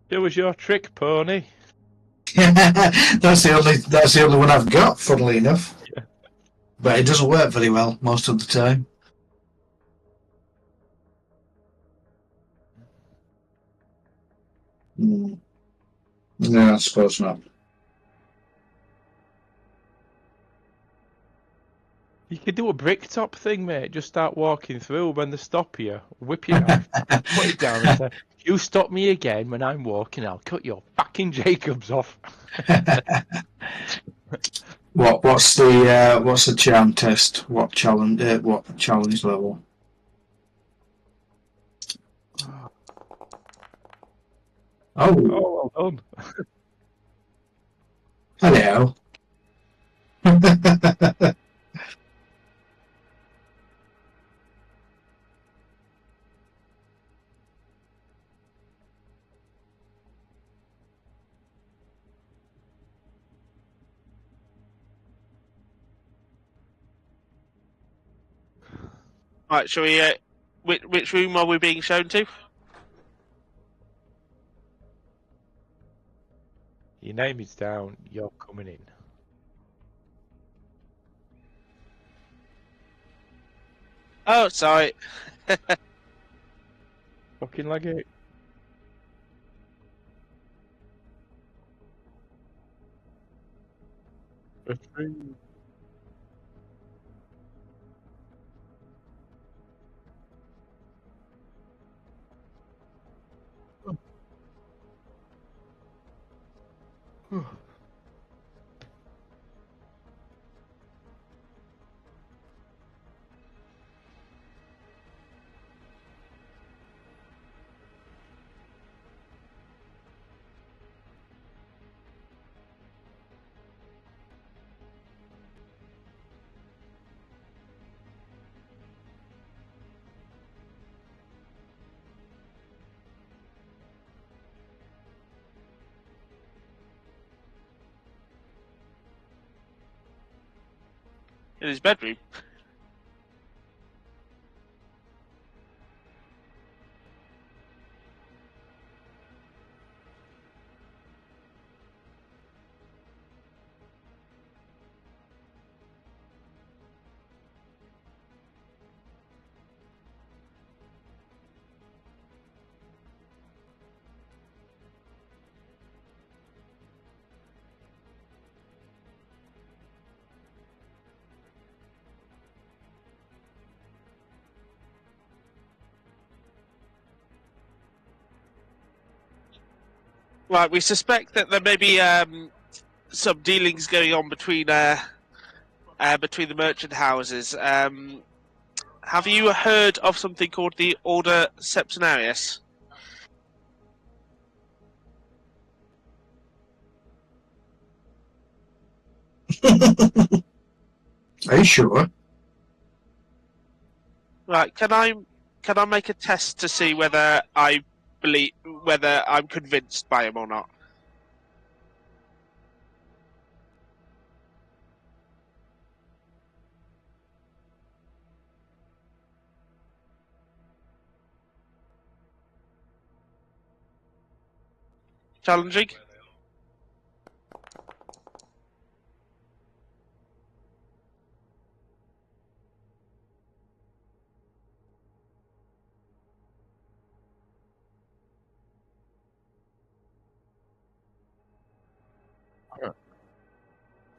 A: It was your trick, pony.
B: That's the only one I've got, funnily enough.
A: Yeah.
B: But it doesn't work very well most of the time. No, I suppose not.
A: You could do a bricktop thing, mate. Just start walking through. When they stop you, whip your knife, put it down, and say, "You stop me again when I'm walking, I'll cut your fucking Jacobs off."
B: What's the charm test? What challenge level? Oh,
A: Oh, well done.
B: hello.
C: Right, shall we... which room are we being shown to?
A: Your name is down. You're coming in.
C: Oh, sorry.
A: Fucking like it.
C: In his bedroom. Right, we suspect that there may be some dealings going on between the merchant houses. Have you heard of something called the Order Septenarius?
B: Are you sure?
C: Right, can I make a test to see whether whether I'm convinced by him or not? Challenging?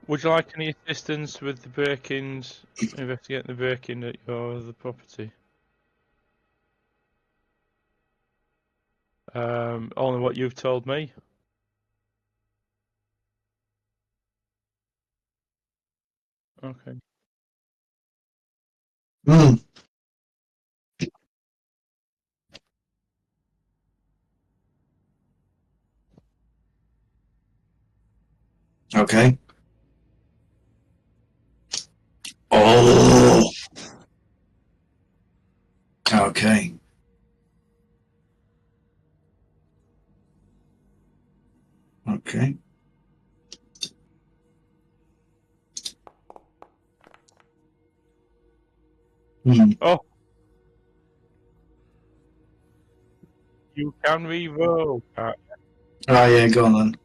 A: Would you like any assistance with the break-ins, investigating the break-in at your other property? Only what you've told me. Okay.
B: Hmm. Okay. Oh. Okay. Okay. Hmm.
A: Oh, you can revoke.
B: Oh yeah, go on then.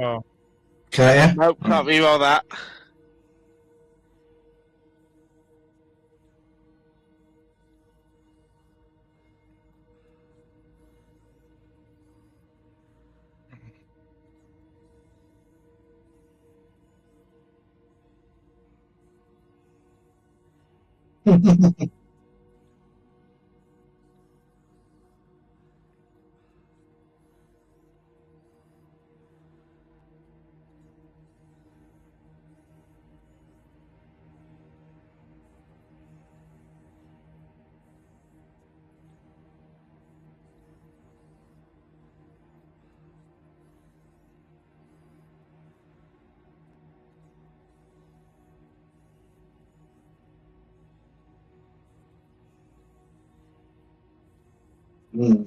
A: Oh,
B: Can you?
C: Nope, can't reroll that.
B: Hmm.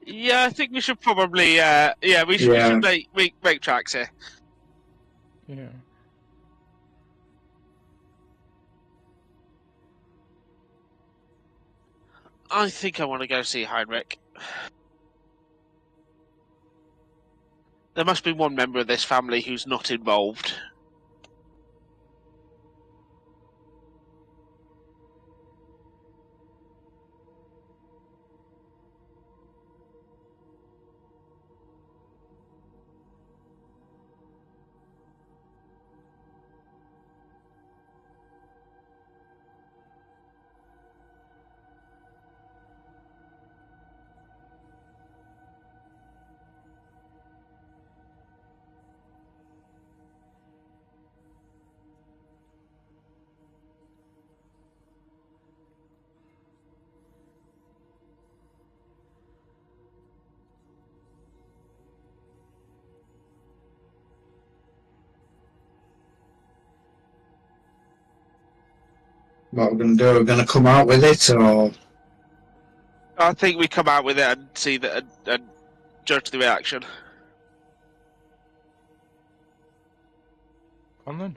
C: Yeah, I think we should probably. We should
B: Yeah.
C: make tracks here.
A: yeah.
C: I think I want to go see Heinrich. There must be one member of this family who's not involved.
B: What we're gonna do? We're gonna come out with it, or
C: I think we come out with it and see that and judge the reaction.
A: On then.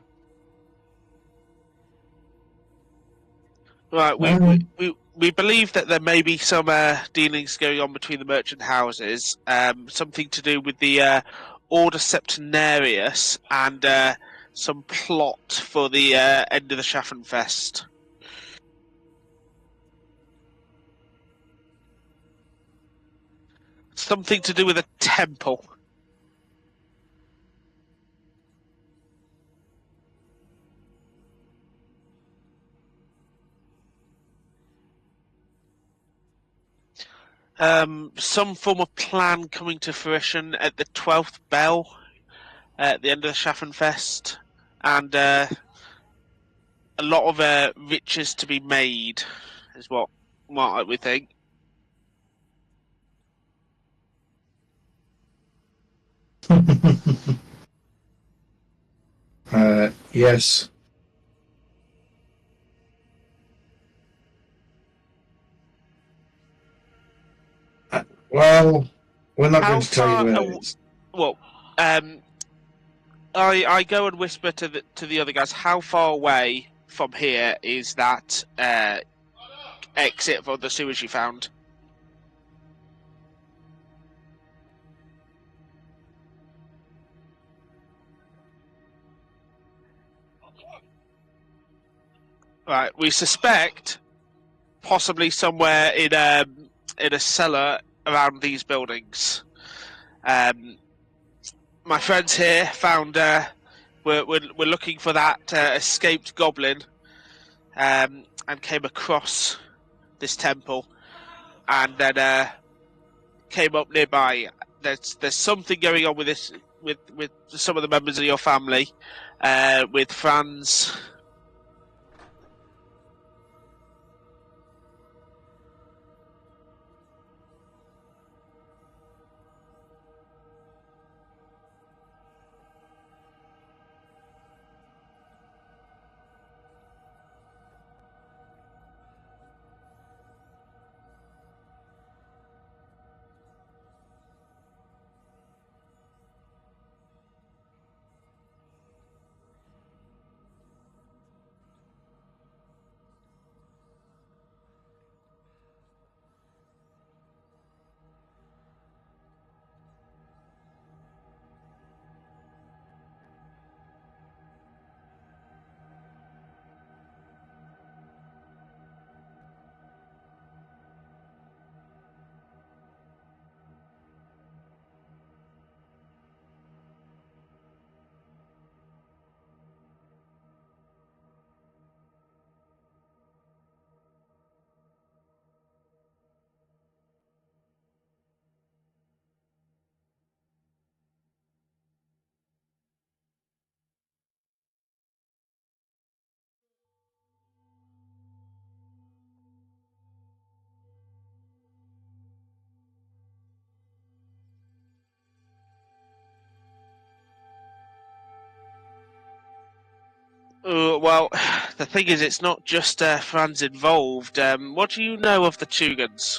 C: Right, we believe that there may be some dealings going on between the merchant houses, something to do with the Order Septenarius and some plot for the end of the Schaffenfest. Something to do with a temple. Some form of plan coming to fruition at the 12th bell at the end of the Schaffenfest, and a lot of riches to be made, is what we think.
B: Yes. Well, we're not
C: How
B: going to tell you
C: far?
B: where it's.
C: Well, I go and whisper to the other guys. How far away from here is that exit for the sewers you found? Right, we suspect possibly somewhere in a cellar around these buildings. My friends here found we're looking for that escaped goblin, and came across this temple, and then came up nearby. There's something going on with this with some of the members of your family, with Franz. Well, the thing is, it's not just Franz involved. What do you know of the Tugans?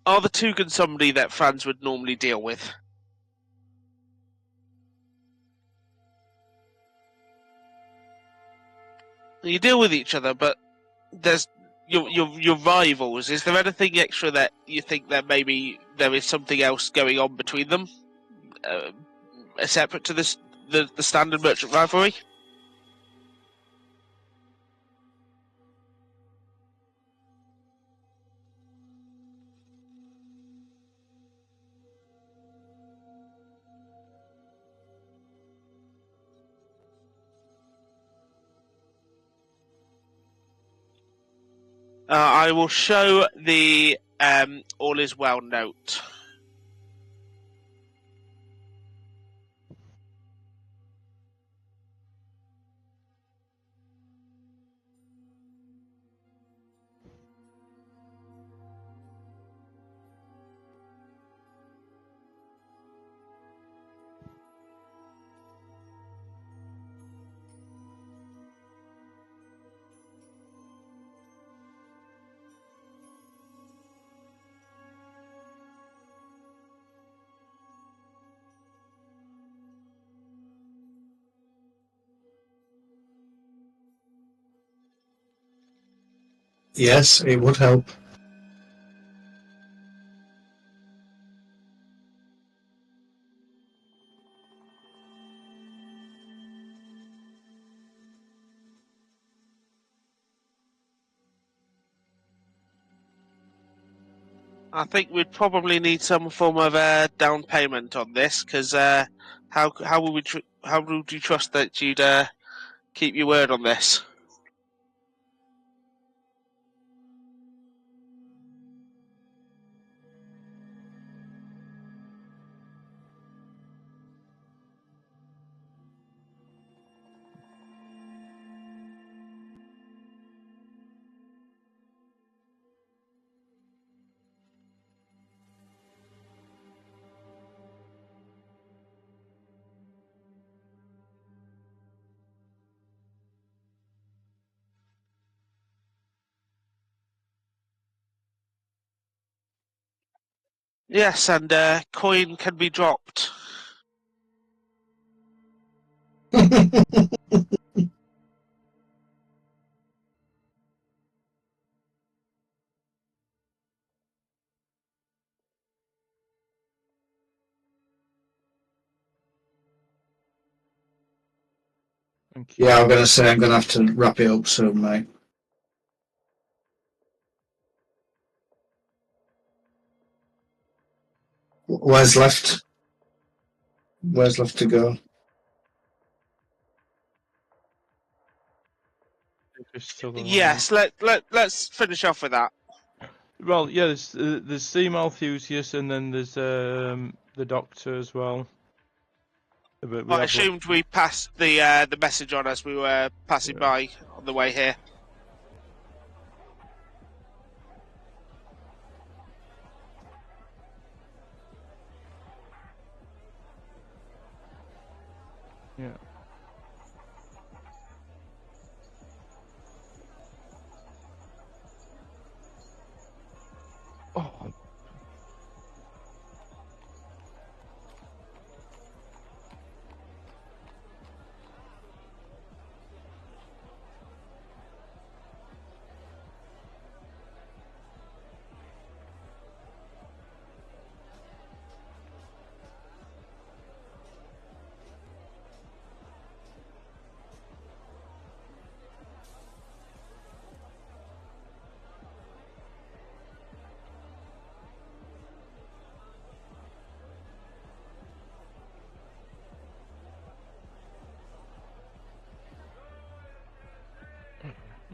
C: Are the Tugans somebody that Franz would normally deal with? You deal with each other, but there's your rivals. Is there anything extra that you think that maybe there is something else going on between them, separate to the standard merchant rivalry? I will show the all is well note.
B: Yes, it would help.
C: I think we'd probably need some form of down payment on this, because how would you trust that you'd keep your word on this? Yes, and coin can be dropped.
A: Thank you.
B: Yeah, I'm gonna say I'm gonna have to wrap it up soon, mate. Where's left? Where's left to go?
A: It's still alive.
C: Yes, let's finish off with that.
A: Well, yeah, there's C. Malthusius, and then there's the Doctor as well. But we
C: I
A: have
C: assumed we passed the message on as we were passing by on the way here.
A: yeah. Oh,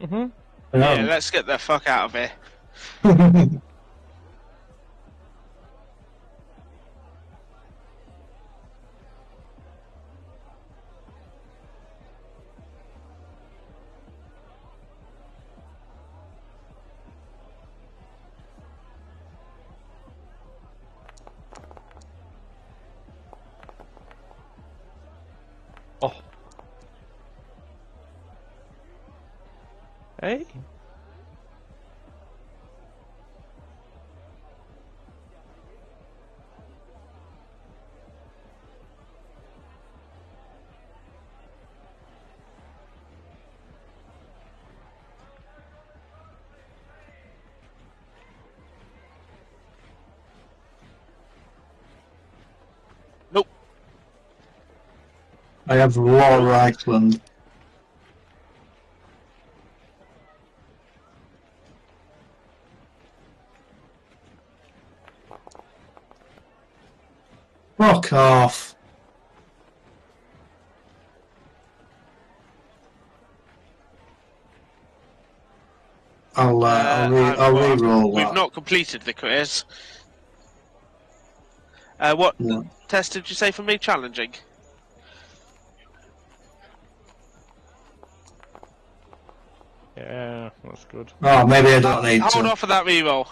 A: mhm.
C: Yeah, let's get the fuck out of here.
A: Oh. Hey.
C: Nope.
B: I have Law Reichland. Fuck off. I'll re-roll
C: We've
B: that.
C: not completed the quiz. What
B: Yeah.
C: test did you say for me? Challenging.
A: Yeah, that's good.
B: Oh, maybe I don't need
C: Hold
B: to.
C: off for that reroll.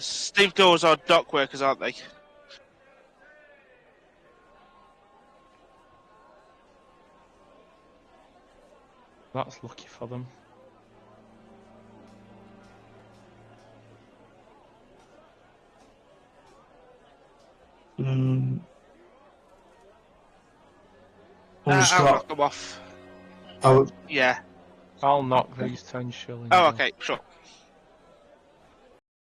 C: Steve Dawes are dock workers, aren't they?
A: That's lucky for them.
B: Who's
C: I'll
B: got?
C: knock them off.
B: Oh,
C: Yeah.
A: I'll knock these 10 shillings
C: Oh,
A: off.
C: okay, sure.